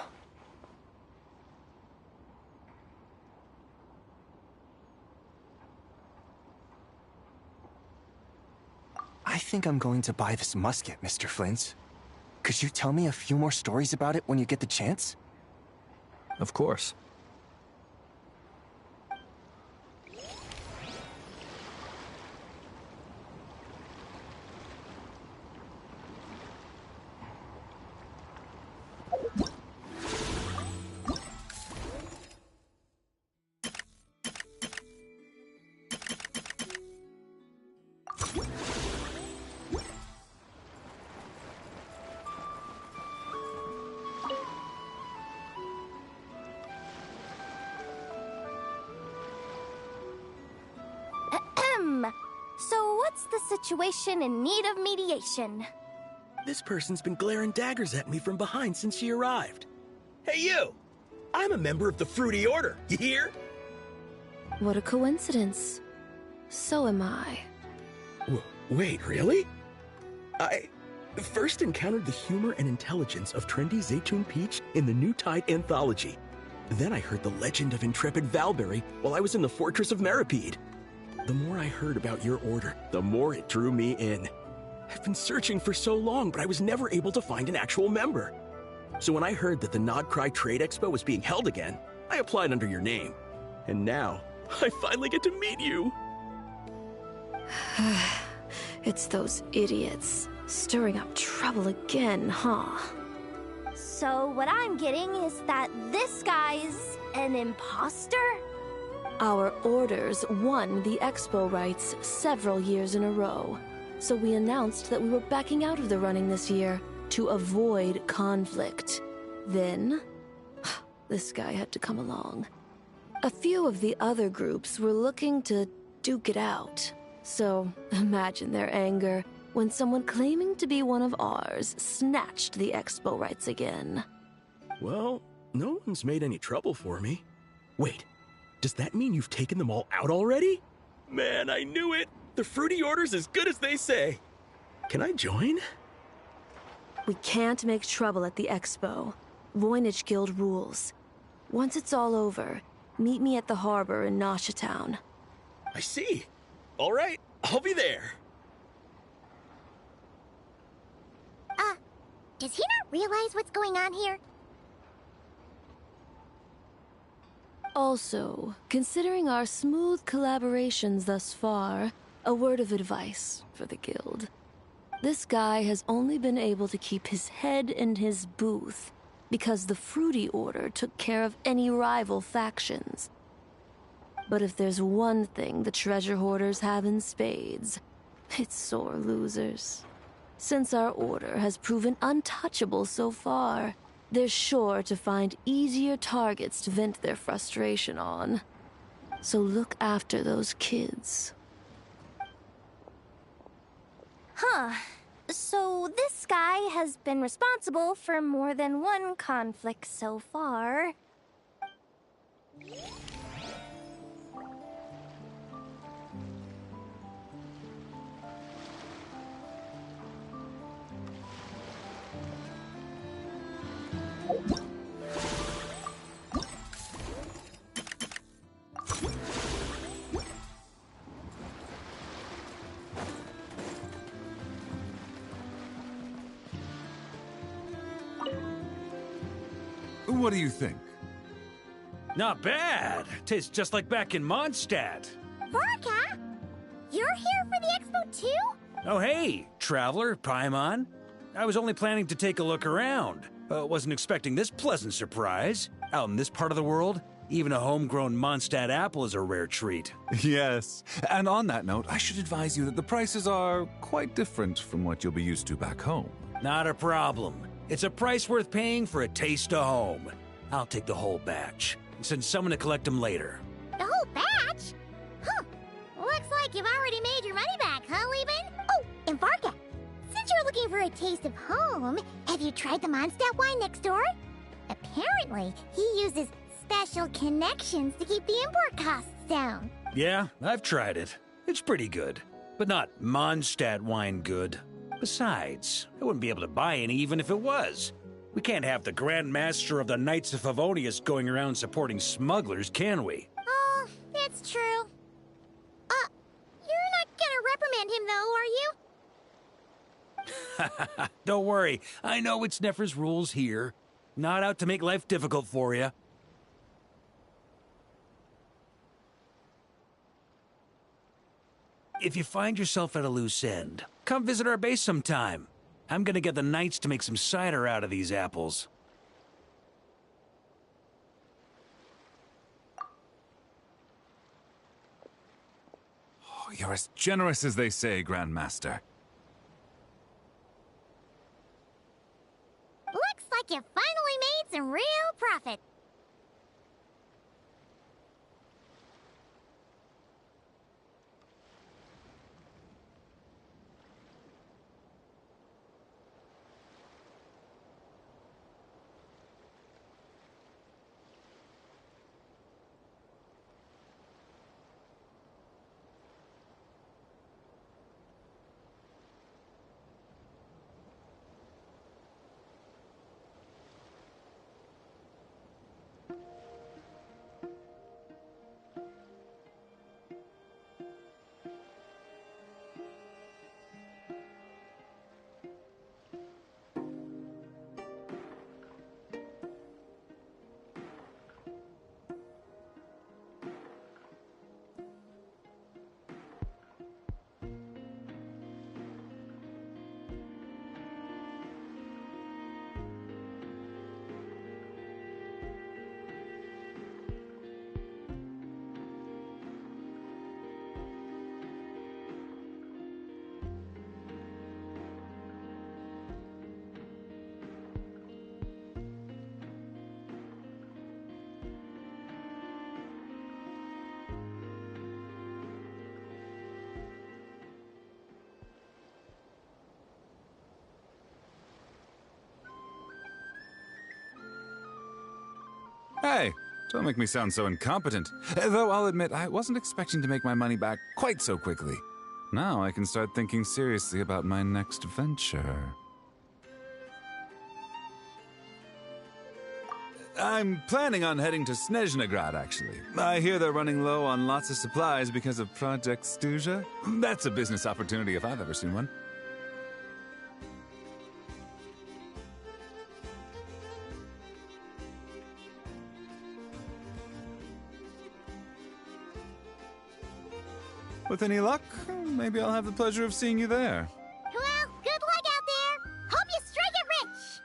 I think I'm going to buy this musket, Mr. Flint. Could you tell me a few more stories about it when you get the chance? Of course. So what's the situation in need of mediation? This person's been glaring daggers at me from behind since she arrived. Hey, you! I'm a member of the Fruity Order, you hear? What a coincidence. So am I. Wait, really? I first encountered the humor and intelligence of trendy Zaytune Peach in the New Tide anthology. Then I heard the legend of intrepid Valberry while I was in the Fortress of Meripede. The more I heard about your order, the more it drew me in. I've been searching for so long, but I was never able to find an actual member. So when I heard that the Nodcry Trade Expo was being held again, I applied under your name. And now, I finally get to meet you. It's those idiots. Stirring up trouble again, huh? So what I'm getting is that this guy's an imposter? Our orders won the expo rights several years in a row, so we announced that we were backing out of the running this year to avoid conflict. Then, this guy had to come along. A few of the other groups were looking to duke it out, so imagine their anger when someone claiming to be one of ours snatched the expo rights again. Well, no one's made any trouble for me. Wait. Does that mean you've taken them all out already? Man, I knew it! The Fruity Order's as good as they say. Can I join? We can't make trouble at the expo. Voynich Guild rules. Once it's all over, meet me at the harbor in Nasha Town. I see. All right, I'll be there. Does he not realize what's going on here? Also, considering our smooth collaborations thus far, a word of advice for the guild. This guy has only been able to keep his head in his booth because the Fruity Order took care of any rival factions. But if there's one thing the treasure hoarders have in spades, it's sore losers. Since our order has proven untouchable so far, they're sure to find easier targets to vent their frustration on. So look after those kids. Huh. So this guy has been responsible for more than one conflict so far. What do you think? Not bad. Tastes just like back in Mondstadt. Vorka? You're here for the expo too? Oh hey, Traveler, Paimon. I was only planning to take a look around. Wasn't expecting this pleasant surprise. Out in this part of the world, even a homegrown Mondstadt apple is a rare treat. Yes. And on that note, I should advise you that the prices are quite different from what you'll be used to back home. Not a problem. It's a price worth paying for a taste of home. I'll take the whole batch and send someone to collect them later. The whole batch? Huh. Looks like you've already made your money back, huh, Lieben? Oh, and Varka, since you're looking for a taste of home, have you tried the Mondstadt wine next door? Apparently, he uses special connections to keep the import costs down. Yeah, I've tried it. It's pretty good, but not Mondstadt wine good. Besides, I wouldn't be able to buy any even if it was. We can't have the Grand Master of the Knights of Favonius going around supporting smugglers, can we? Oh, it's true. You're not gonna reprimand him though, are you? Don't worry, I know it's Nefer's rules here. Not out to make life difficult for you. If you find yourself at a loose end, come visit our base sometime. I'm gonna get the Knights to make some cider out of these apples. Oh, you're as generous as they say, Grandmaster. Looks like you finally made some real profit. Hey, don't make me sound so incompetent. Though I'll admit, I wasn't expecting to make my money back quite so quickly. Now I can start thinking seriously about my next venture. I'm planning on heading to Snezhnegrad, actually. I hear they're running low on lots of supplies because of Project Stuja. That's a business opportunity if I've ever seen one. With any luck, maybe I'll have the pleasure of seeing you there. Well, good luck out there. Hope you strike it rich.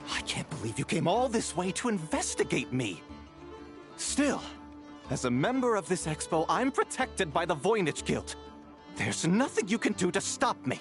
I can't believe you came all this way to investigate me. Still, as a member of this expo, I'm protected by the Voynich Guild. There's nothing you can do to stop me.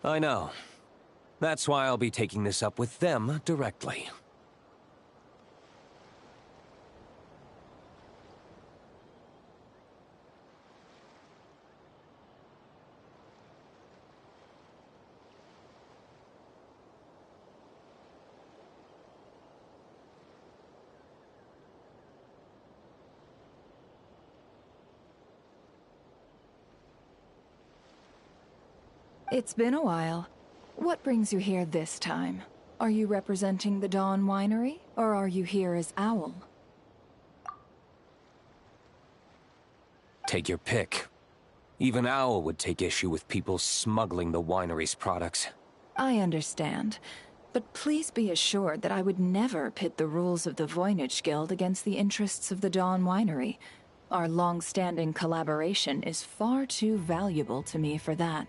I know. That's why I'll be taking this up with them directly. It's been a while. What brings you here this time? Are you representing the Dawn Winery, or are you here as Owl? Take your pick. Even Owl would take issue with people smuggling the winery's products. I understand. But please be assured that I would never pit the rules of the Voynich Guild against the interests of the Dawn Winery. Our long-standing collaboration is far too valuable to me for that.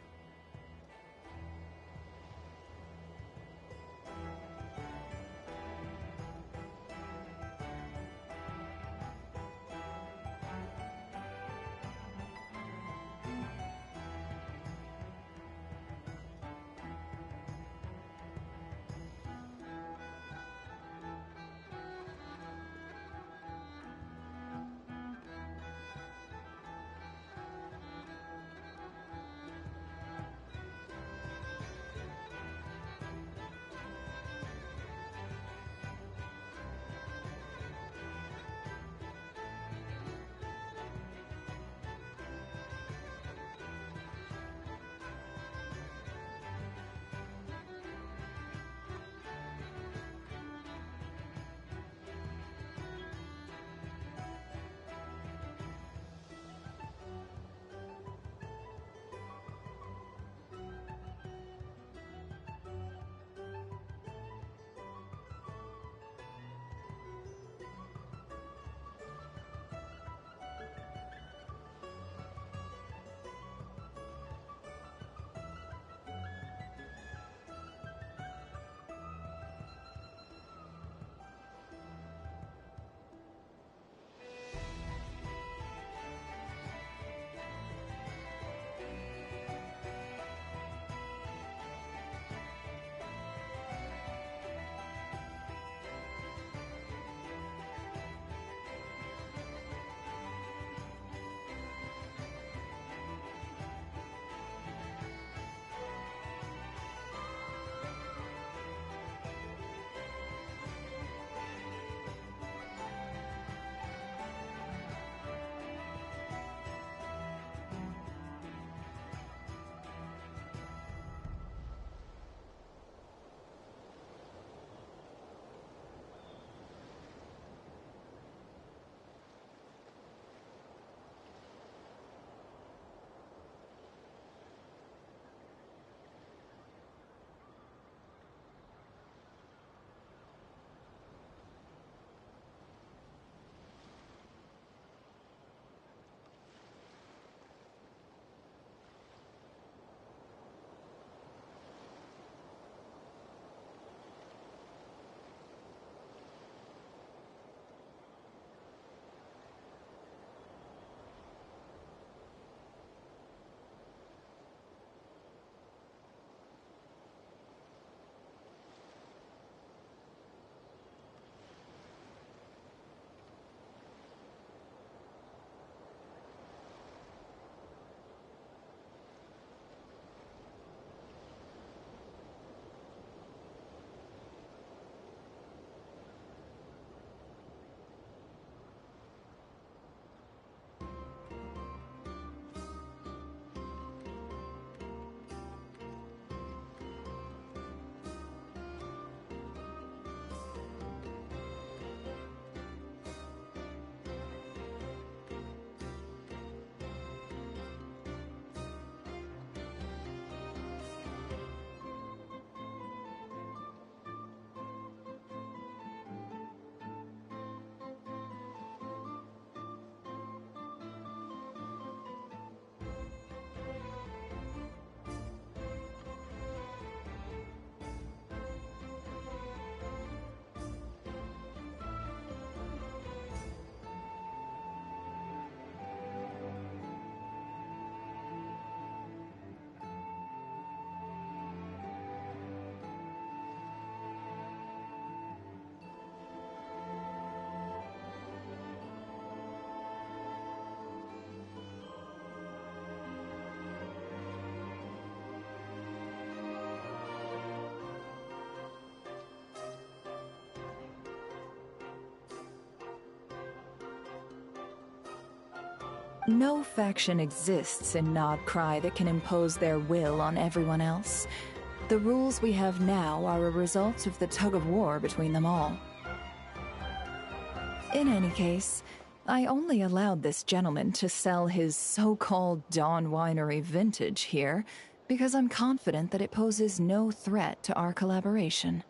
No faction exists in Nodcry that can impose their will on everyone else. The rules we have now are a result of the tug-of-war between them all. In any case, I only allowed this gentleman to sell his so-called Dawn Winery vintage here because I'm confident that it poses no threat to our collaboration.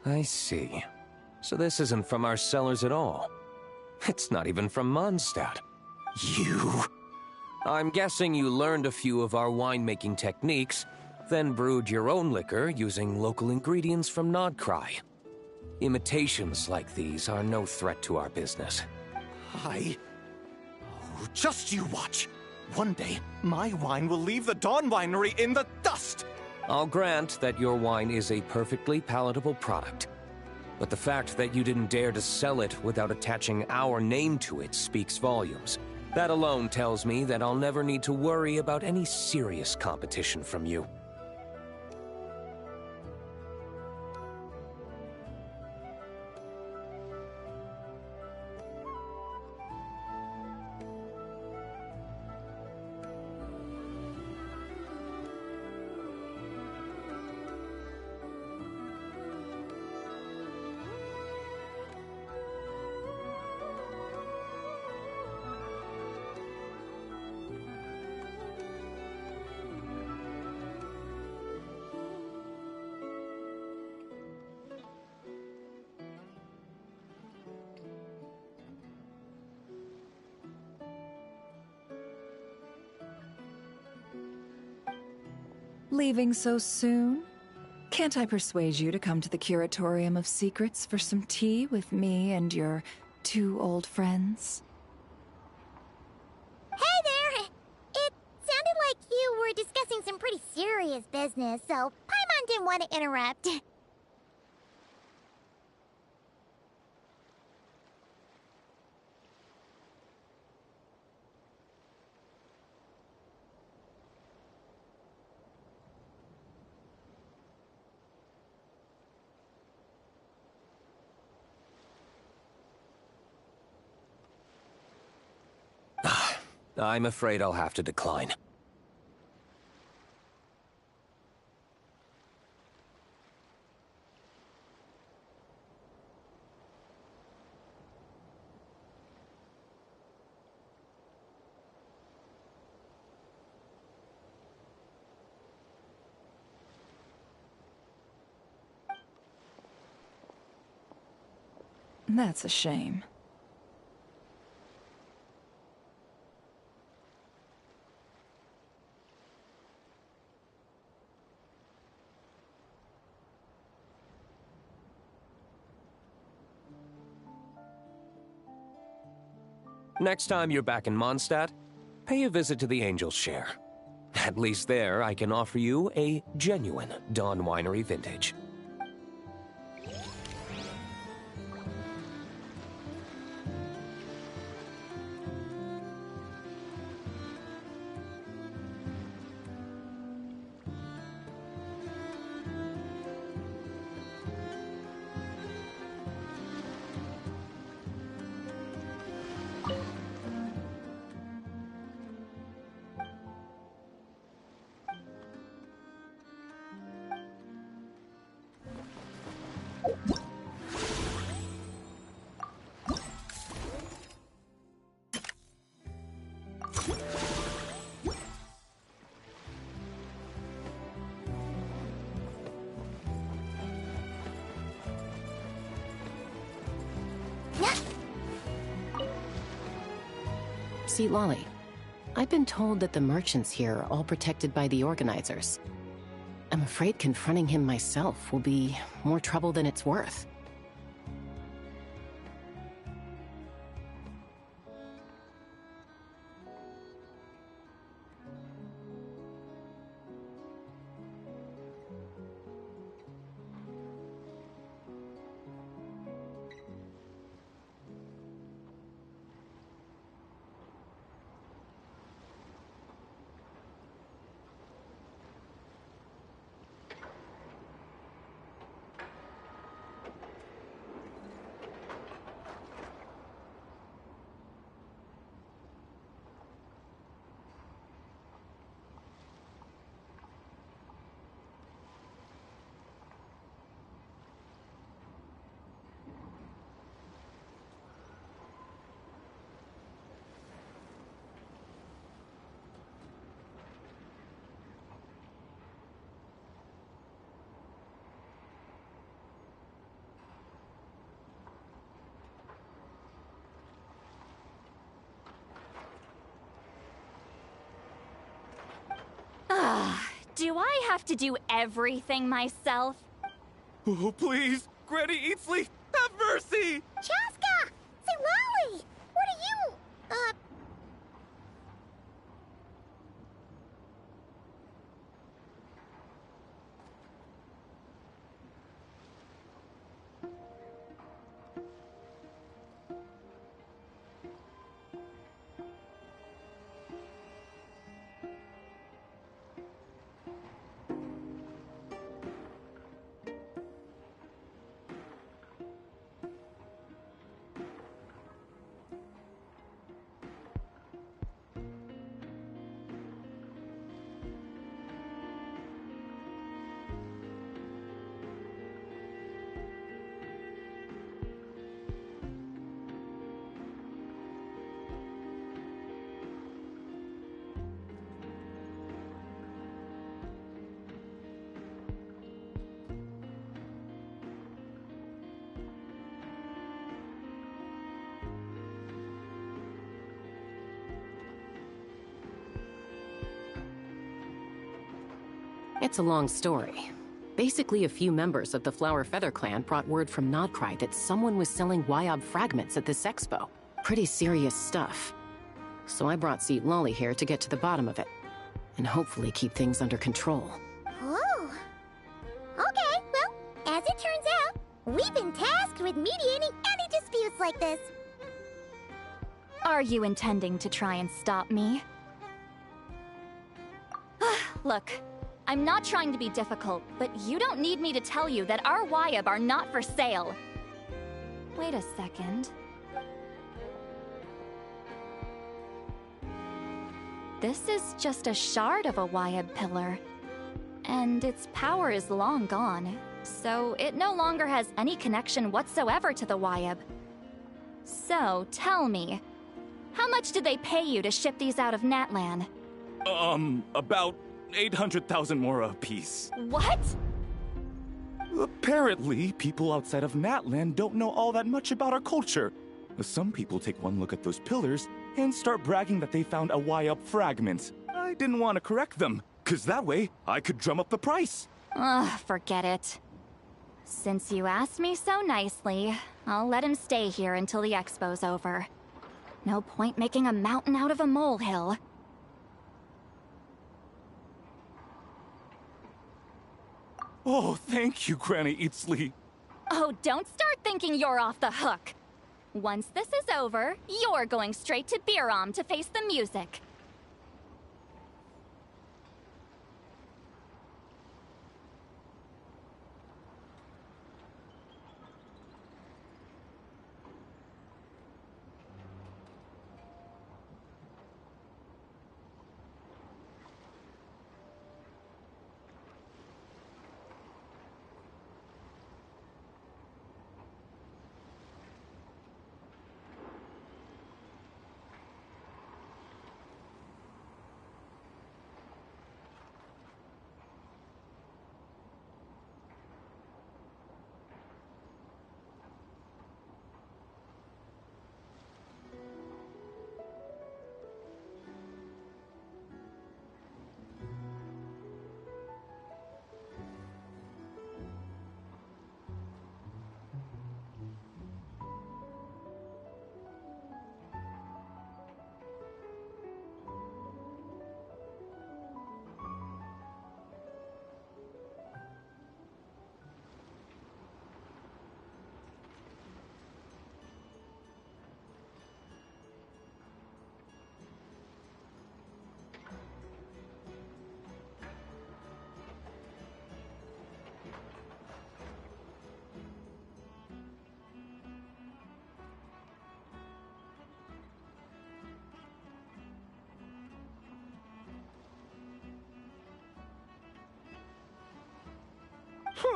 I see. So this isn't from our cellars at all. It's not even from Mondstadt. You... I'm guessing you learned a few of our winemaking techniques, then brewed your own liquor using local ingredients from Nodcry. Imitations like these are no threat to our business. Oh, just you watch. One day, my wine will leave the Dawn Winery in the dust! I'll grant that your wine is a perfectly palatable product. But the fact that you didn't dare to sell it without attaching our name to it speaks volumes. That alone tells me that I'll never need to worry about any serious competition from you. Leaving so soon? Can't I persuade you to come to the Curatorium of Secrets for some tea with me and your 2 old friends? Hey there! It sounded like you were discussing some pretty serious business, so Paimon didn't want to interrupt. I'm afraid I'll have to decline. That's a shame. Next time you're back in Mondstadt, pay a visit to the Angel's Share. At least there, I can offer you a genuine Dawn Winery vintage. See, Lolly, I've been told that the merchants here are all protected by the organizers. I'm afraid confronting him myself will be more trouble than it's worth. Do I have to do everything myself? Oh, please! Granny Eatsley, have mercy! Chaska! Say, Lolly! What are you... It's a long story. Basically, a few members of the Flower Feather clan brought word from Nodcry that someone was selling Wyob fragments at this expo. Pretty serious stuff. So I brought Seat Lolly here to get to the bottom of it, and hopefully keep things under control. Oh. Okay, well, as it turns out, we've been tasked with mediating any disputes like this. Are you intending to try and stop me? Look, I'm not trying to be difficult, but you don't need me to tell you that our Wyob are not for sale. Wait a second. This is just a shard of a Wyob pillar, and its power is long gone, so it no longer has any connection whatsoever to the Wyob. So, tell me, how much did they pay you to ship these out of Natlan? About 800,000 mora apiece. What? Apparently, people outside of Natlan don't know all that much about our culture. Some people take one look at those pillars and start bragging that they found a Wyob fragment. I didn't want to correct them, cause that way I could drum up the price. Ugh, forget it. Since you asked me so nicely, I'll let him stay here until the expo's over. No point making a mountain out of a molehill. Oh, thank you, Granny Eatsley. Oh, don't start thinking you're off the hook. Once this is over, you're going straight to Biram to face the music.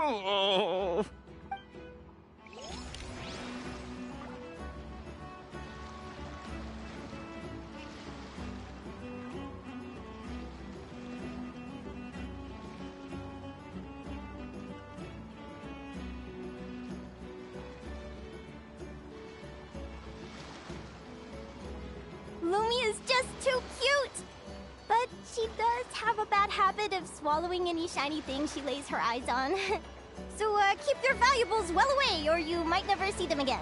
Oh. Lumia's just too cute! But she does have a bad habit of swallowing any shiny thing she lays her eyes on. So keep your valuables well away, or you might never see them again.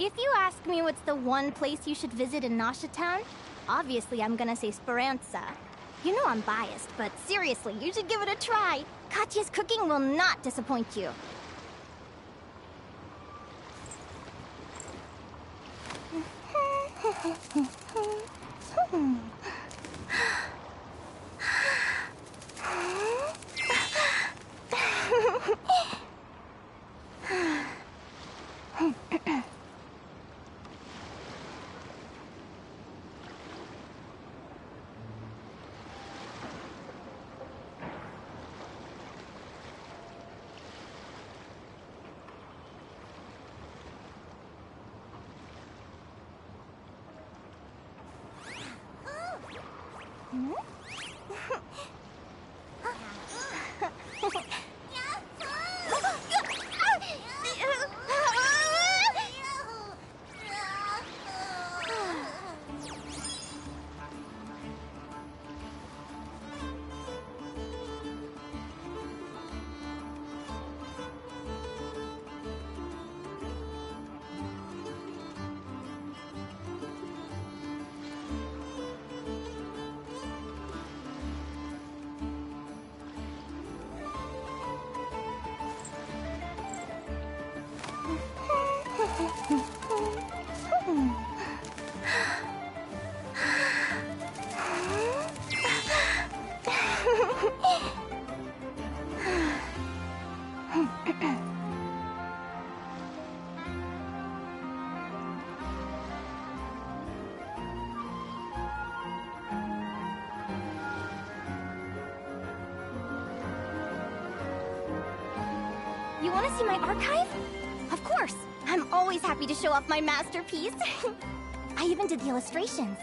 If you ask me what's the one place you should visit in Nasha Town, obviously I'm gonna say Speranza. You know I'm biased, but seriously, you should give it a try. Katya's cooking will not disappoint you. You want to see my archive? Of course. I'm always happy to show off my masterpiece. I even did the illustrations.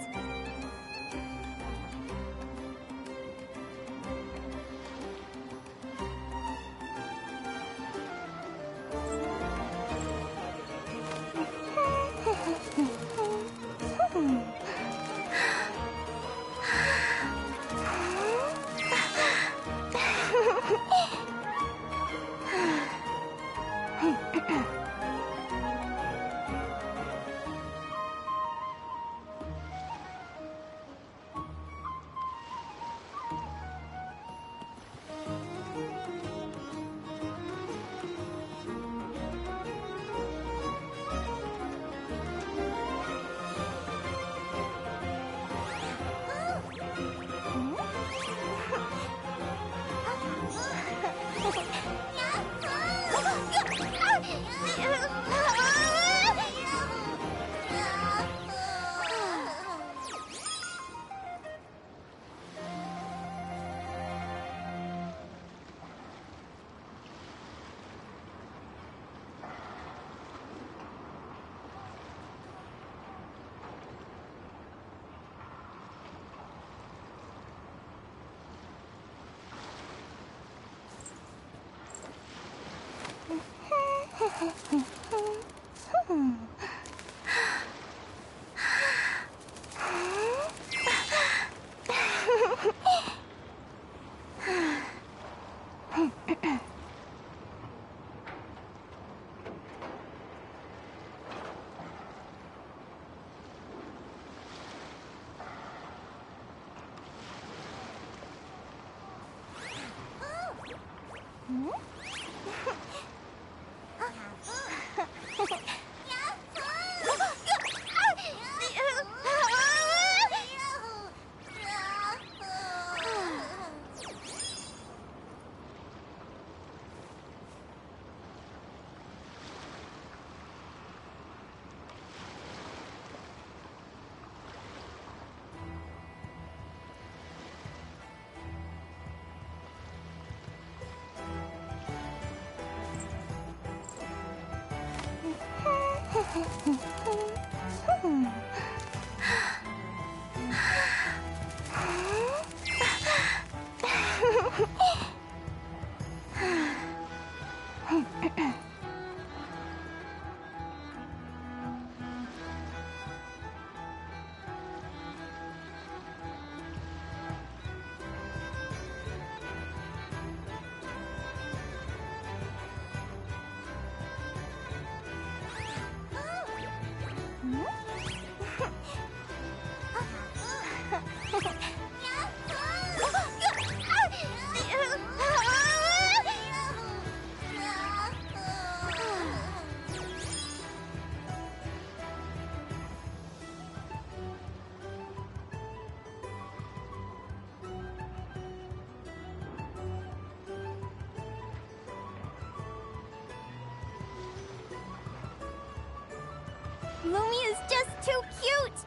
Lumi is just too cute!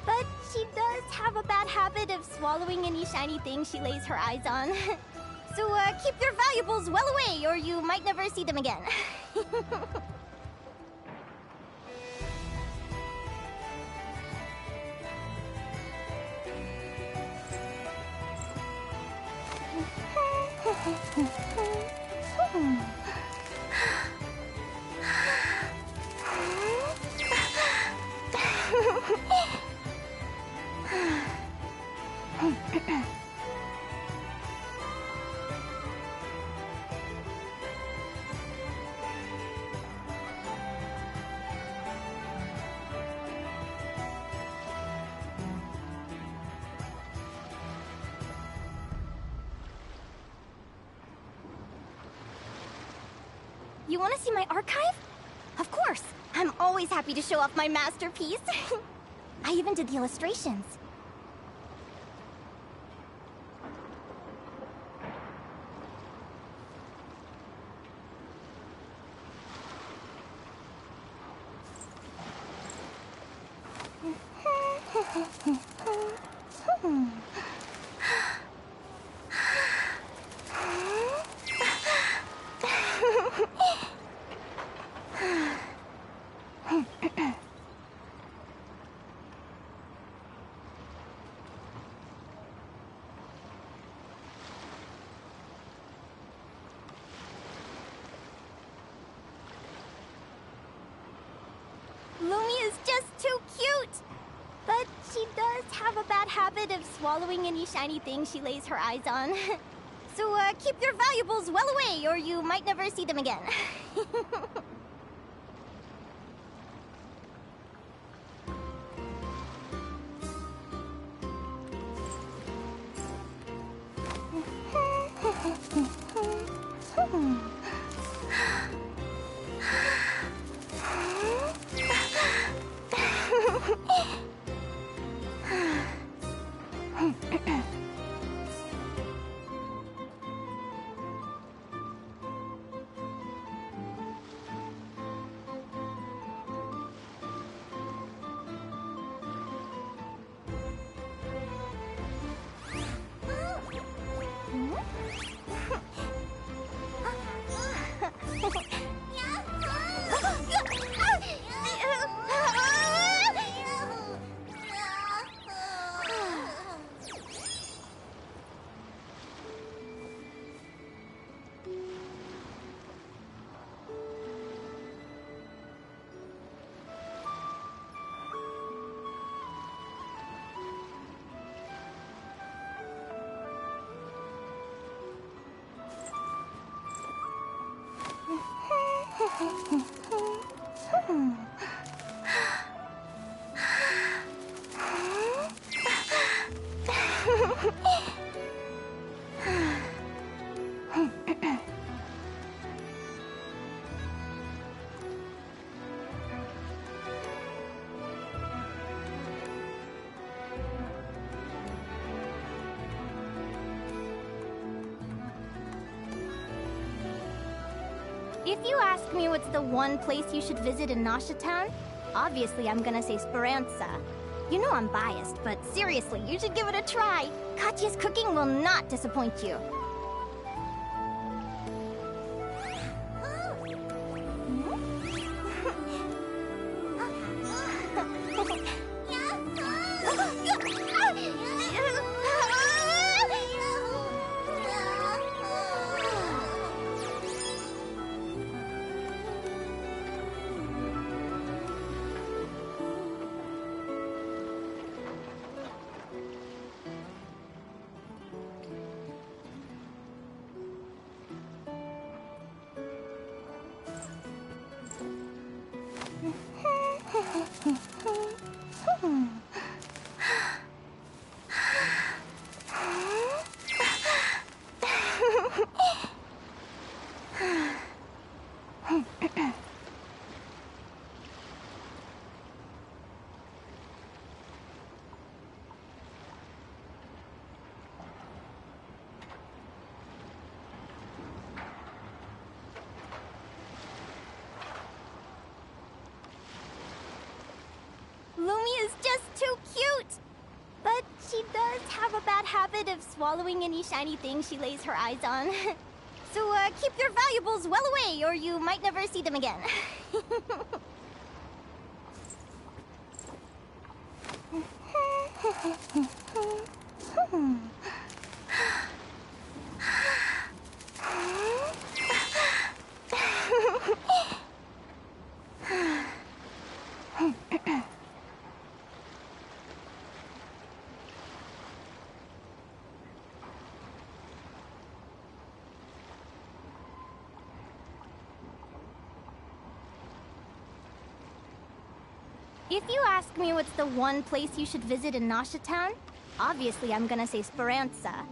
But she does have a bad habit of swallowing any shiny thing she lays her eyes on. So keep your valuables well away, or you might never see them again. You want to see my archive? Of course! I'm always happy to show off my masterpiece. I even did the illustrations. is just too cute! But she does have a bad habit of swallowing any shiny thing she lays her eyes on. So, keep your valuables well away, or you might never see them again. If you ask me what's the one place you should visit in Nasha Town, obviously I'm gonna say Speranza. You know I'm biased, but seriously, you should give it a try. Katya's cooking will not disappoint you. Lumia's just too cute! But she does have a bad habit of swallowing any shiny thing she lays her eyes on. So, keep your valuables well away, or you might never see them again. If you ask me what's the one place you should visit in Nasha Town, obviously I'm gonna say Speranza.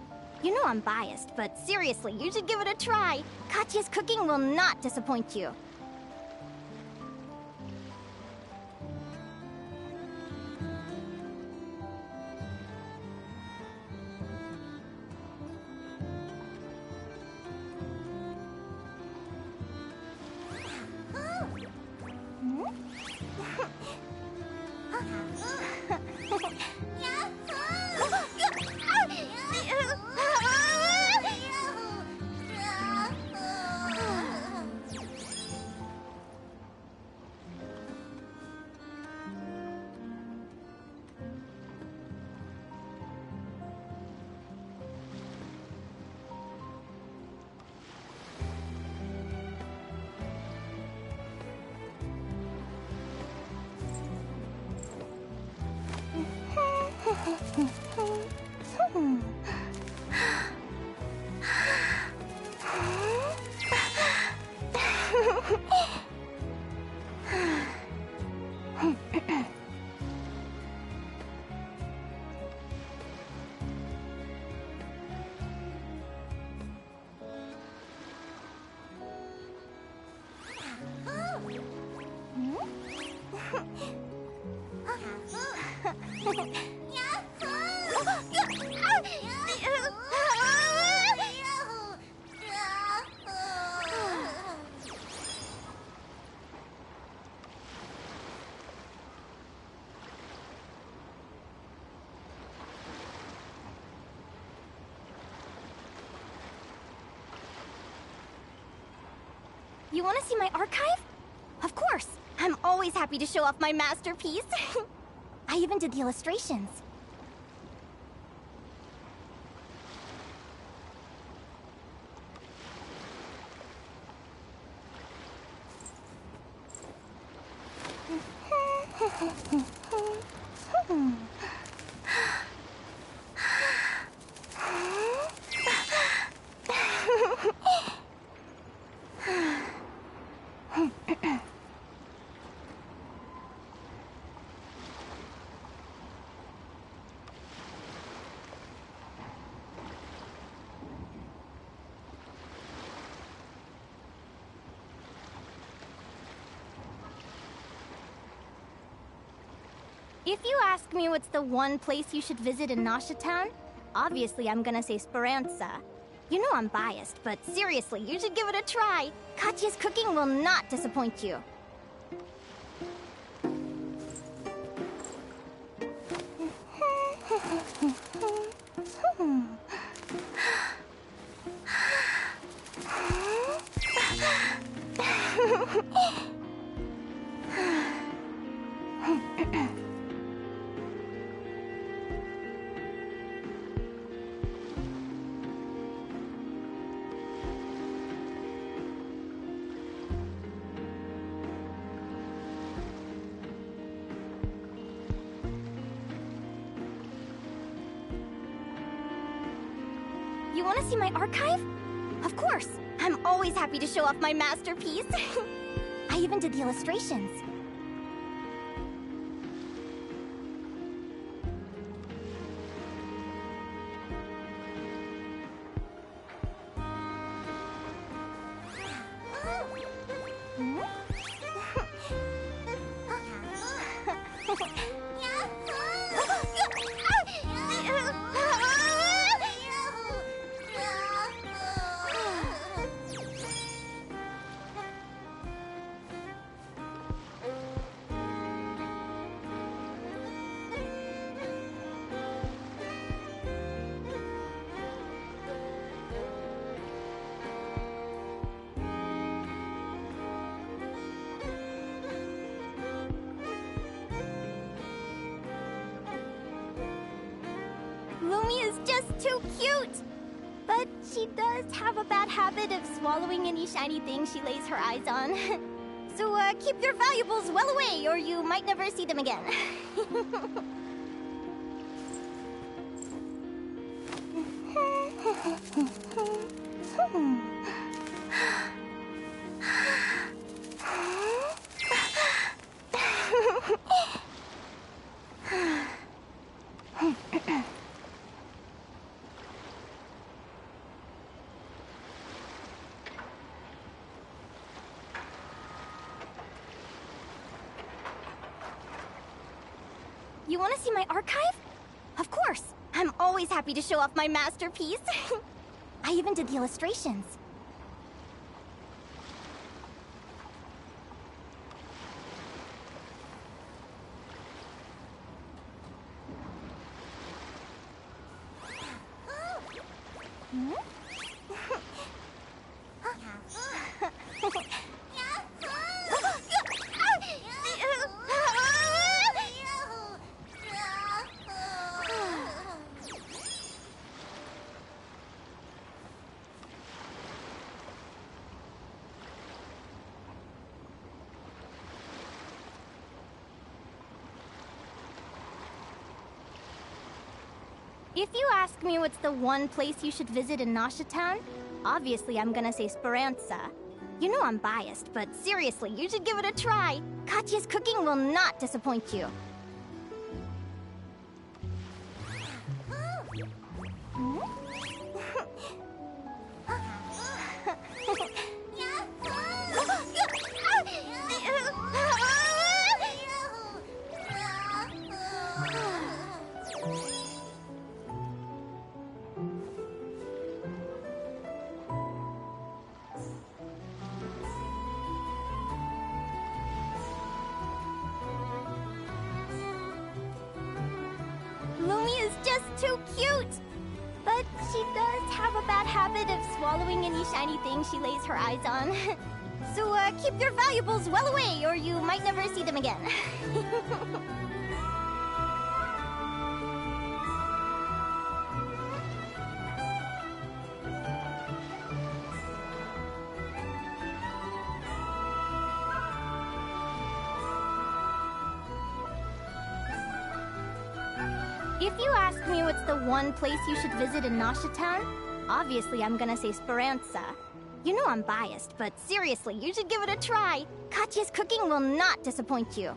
You know I'm biased, but seriously, you should give it a try. Katya's cooking will not disappoint you. You want to see my archive? Of course. I'm always happy to show off my masterpiece. I even did the illustrations. If you ask me what's the one place you should visit in Nasha Town, obviously I'm gonna say Speranza. You know I'm biased, but seriously, you should give it a try. Katya's cooking will not disappoint you. You want to see my archive? Of course. I'm always happy to show off my masterpiece. I even did the illustrations. Lumi is just too cute! But she does have a bad habit of swallowing any shiny thing she lays her eyes on. So keep your valuables well away, or you might never see them again. You want to see my archive? Of course. I'm always happy to show off my masterpiece. I even did the illustrations. If you ask me what's the one place you should visit in Nasha Town, obviously I'm gonna say Speranza. You know I'm biased, but seriously, you should give it a try. Katya's cooking will not disappoint you. Lumi is just too cute! But she does have a bad habit of swallowing any shiny thing she lays her eyes on. So keep your valuables well away, or you might never see them again. If you ask me what's the one place you should visit in Nasha Town, obviously I'm gonna say Speranza. You know I'm biased, but seriously, you should give it a try. Katya's cooking will not disappoint you.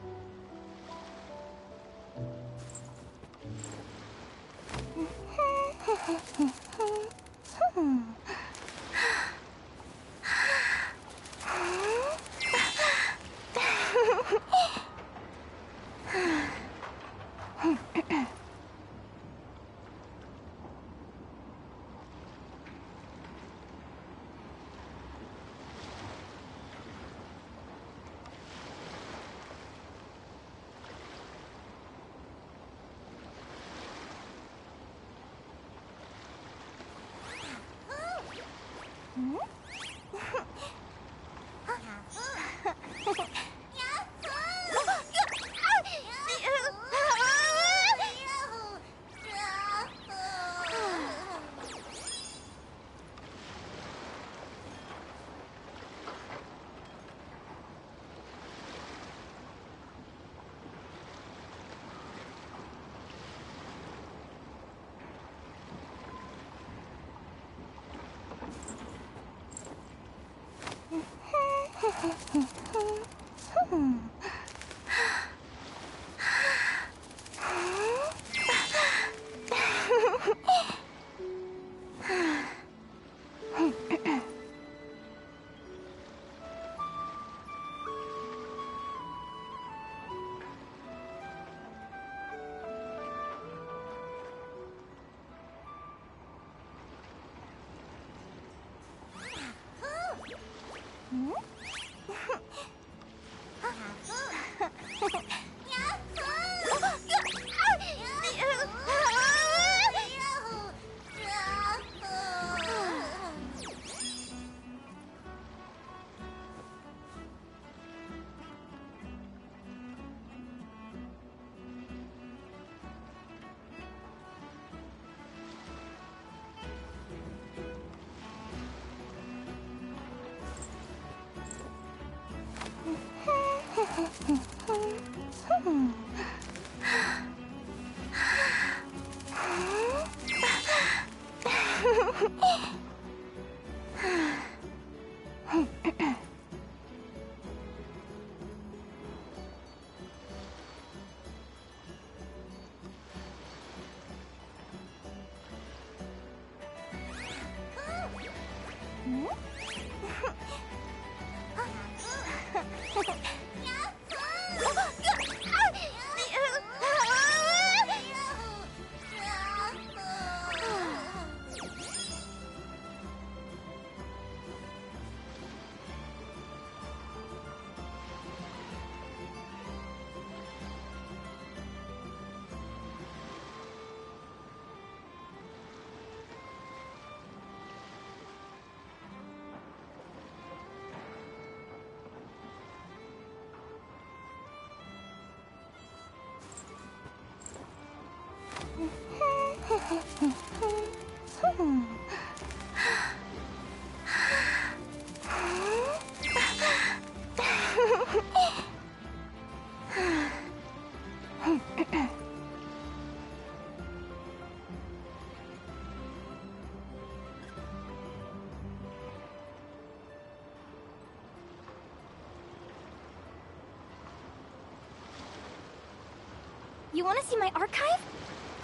You want to see my archive?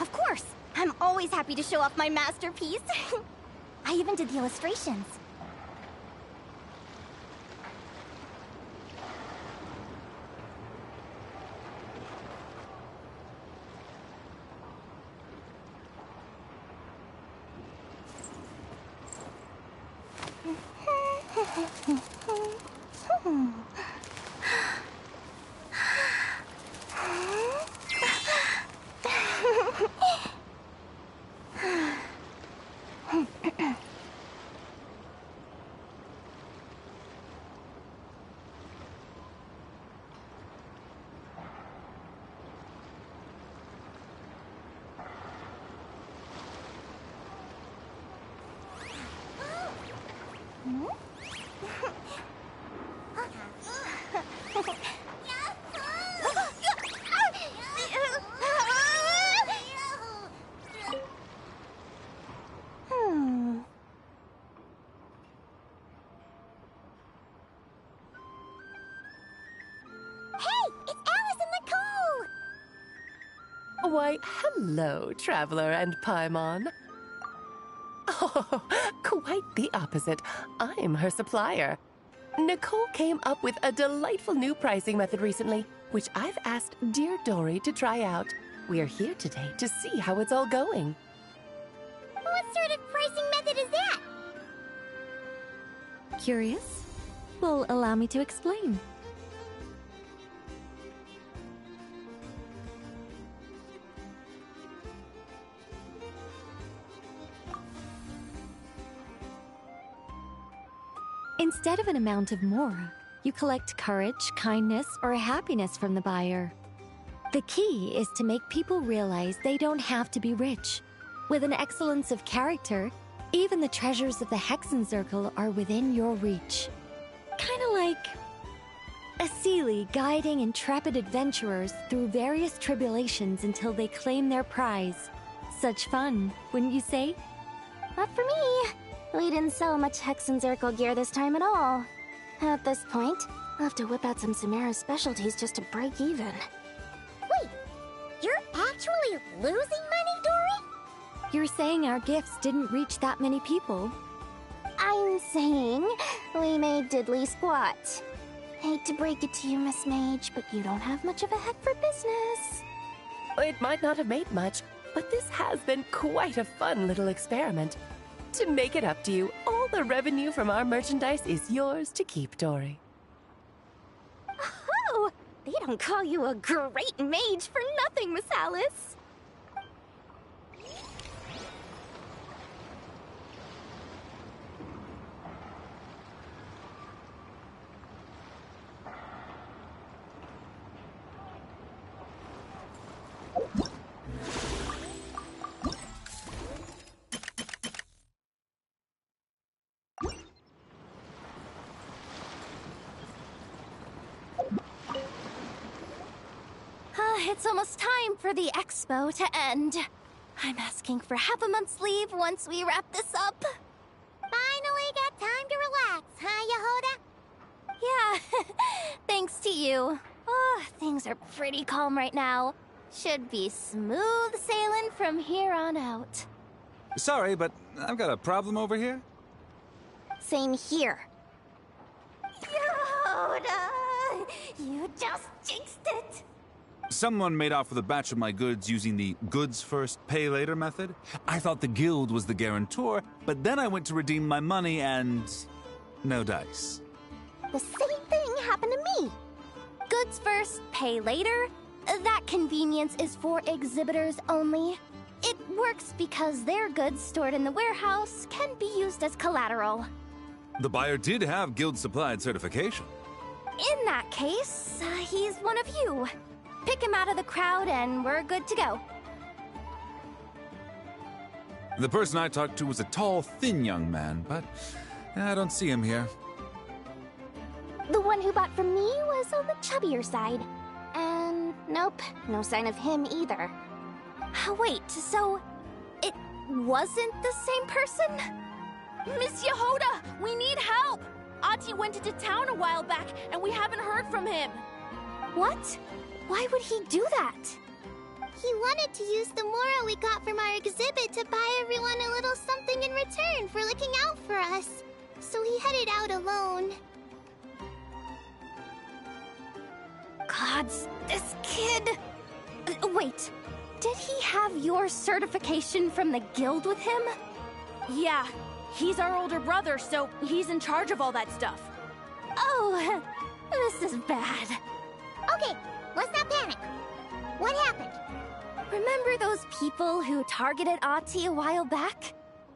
Of course! I'm always happy to show off my masterpiece. I even did the illustrations. Why, hello, Traveler and Paimon. Oh, quite the opposite. I'm her supplier. Nicole came up with a delightful new pricing method recently, which I've asked dear Dory to try out. We're here today to see how it's all going. What sort of pricing method is that? Curious? Well, allow me to explain. Instead of an amount of more, you collect courage, kindness, or happiness from the buyer. The key is to make people realize they don't have to be rich. With an excellence of character, even the treasures of the Hexen Circle are within your reach. Kinda like a Seelie guiding intrepid adventurers through various tribulations until they claim their prize. Such fun, wouldn't you say? Not for me. We didn't sell much Hexen Circle gear this time at all. At this point, I'll have to whip out some Samara's specialties just to break even. Wait, you're actually losing money, Dory? You're saying our gifts didn't reach that many people? I'm saying we made diddly squat. Hate to break it to you, Miss Mage, but you don't have much of a head for business. It might not have made much, but this has been quite a fun little experiment. To make it up to you, all the revenue from our merchandise is yours to keep, Dory. Oh, they don't call you a great mage for nothing, Miss Alice. It's almost time for the expo to end. I'm asking for half a month's leave once we wrap this up. Finally got time to relax, huh, Yehoda? Yeah, thanks to you. Oh, things are pretty calm right now. Should be smooth sailing from here on out. Sorry, but I've got a problem over here. Same here. Yehoda! You just jinxed it! Someone made off with a batch of my goods using the goods first, pay later method. I thought the guild was the guarantor, but then I went to redeem my money and no dice. The same thing happened to me. Goods first, pay later? That convenience is for exhibitors only. It works because their goods stored in the warehouse can be used as collateral. The buyer did have guild supplied certification. In that case, he's one of you. Pick him out of the crowd and we're good to go. The person I talked to was a tall, thin young man, but I don't see him here. The one who bought from me was on the chubbier side. And nope, no sign of him either. Wait, so it wasn't the same person? Miss Yehoda, we need help! Auntie went into town a while back and we haven't heard from him. What? Why would he do that? He wanted to use the moral we got from our exhibit to buy everyone a little something in return for looking out for us. So he headed out alone. Gods, this kid... Wait, did he have your certification from the guild with him? Yeah, he's our older brother, so he's in charge of all that stuff. Oh, this is bad. Okay, let's not panic. What happened? Remember those people who targeted Ahti a while back?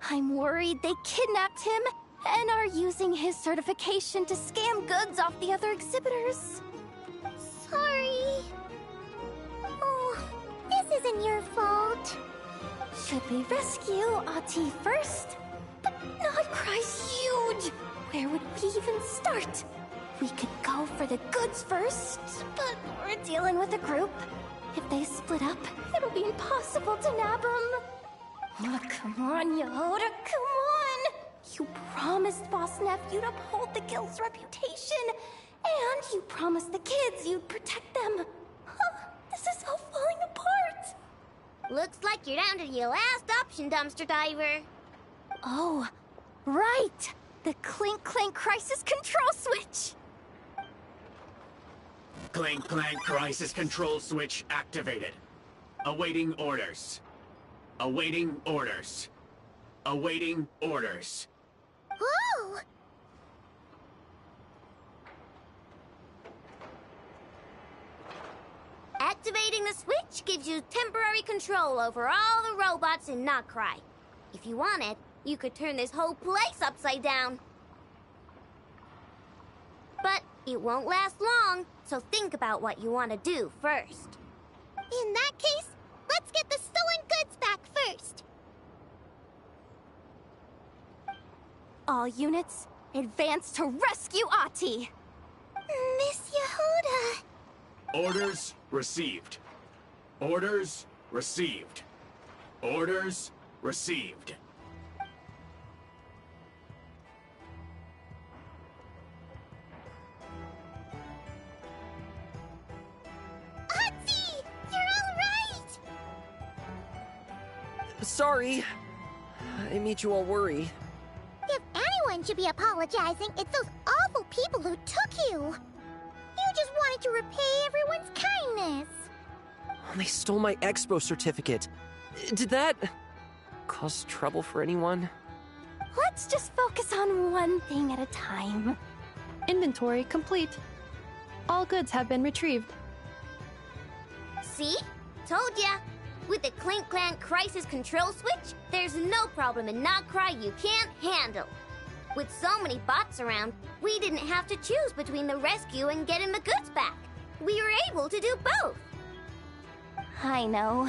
I'm worried they kidnapped him and are using his certification to scam goods off the other exhibitors. Sorry. Oh, this isn't your fault. Should we rescue Ahti first? But Nodcry's huge! Where would we even start? We could go for the goods first, but we're dealing with a group. If they split up, it'll be impossible to nab them. Oh, come on, Yoda, come on! You promised Boss Nephew to uphold the guild's reputation, and you promised the kids you'd protect them. This is all falling apart. Looks like you're down to your last option, dumpster diver. Oh, right! The Clink Clank Crisis Control Switch! Clank Clank Crisis Control Switch activated. Awaiting orders. Awaiting orders. Awaiting orders. Whoa! Activating the switch gives you temporary control over all the robots in Nodcry. If you wanted, you could turn this whole place upside down. But it won't last long, so think about what you want to do first. In that case, let's get the stolen goods back first. All units, advance to rescue Ahti! Miss Yehuda! Orders received. Orders received. Orders received. Ahti! You're all right! Sorry. I made you all worry. If anyone should be apologizing, it's those awful people who took you. You just wanted to repay everyone's kindness. They stole my expo certificate. Did that cause trouble for anyone? Let's just focus on one thing at a time. Inventory complete. All goods have been retrieved. See? Told ya. With the Clink Clank Crisis Control Switch, there's no problem in Nodcry you can't handle. With so many bots around, we didn't have to choose between the rescue and getting the goods back. We were able to do both. I know.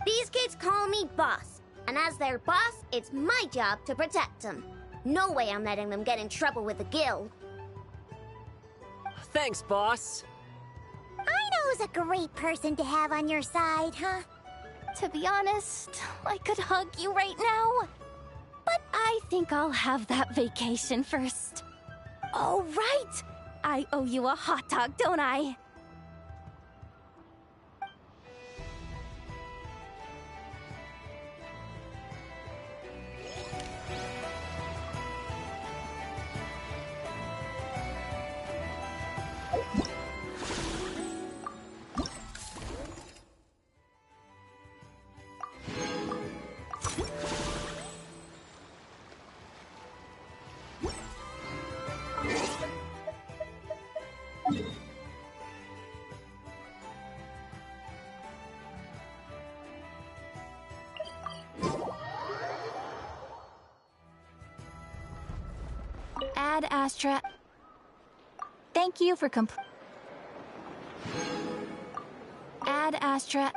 These kids call me boss, and as their boss, it's my job to protect them. No way I'm letting them get in trouble with the guild. Thanks, boss. Aino's a great person to have on your side, huh? To be honest, I could hug you right now. But I think I'll have that vacation first. Oh, right! I owe you a hot dog, don't I? Ad Astra. Thank you for Ad Astra.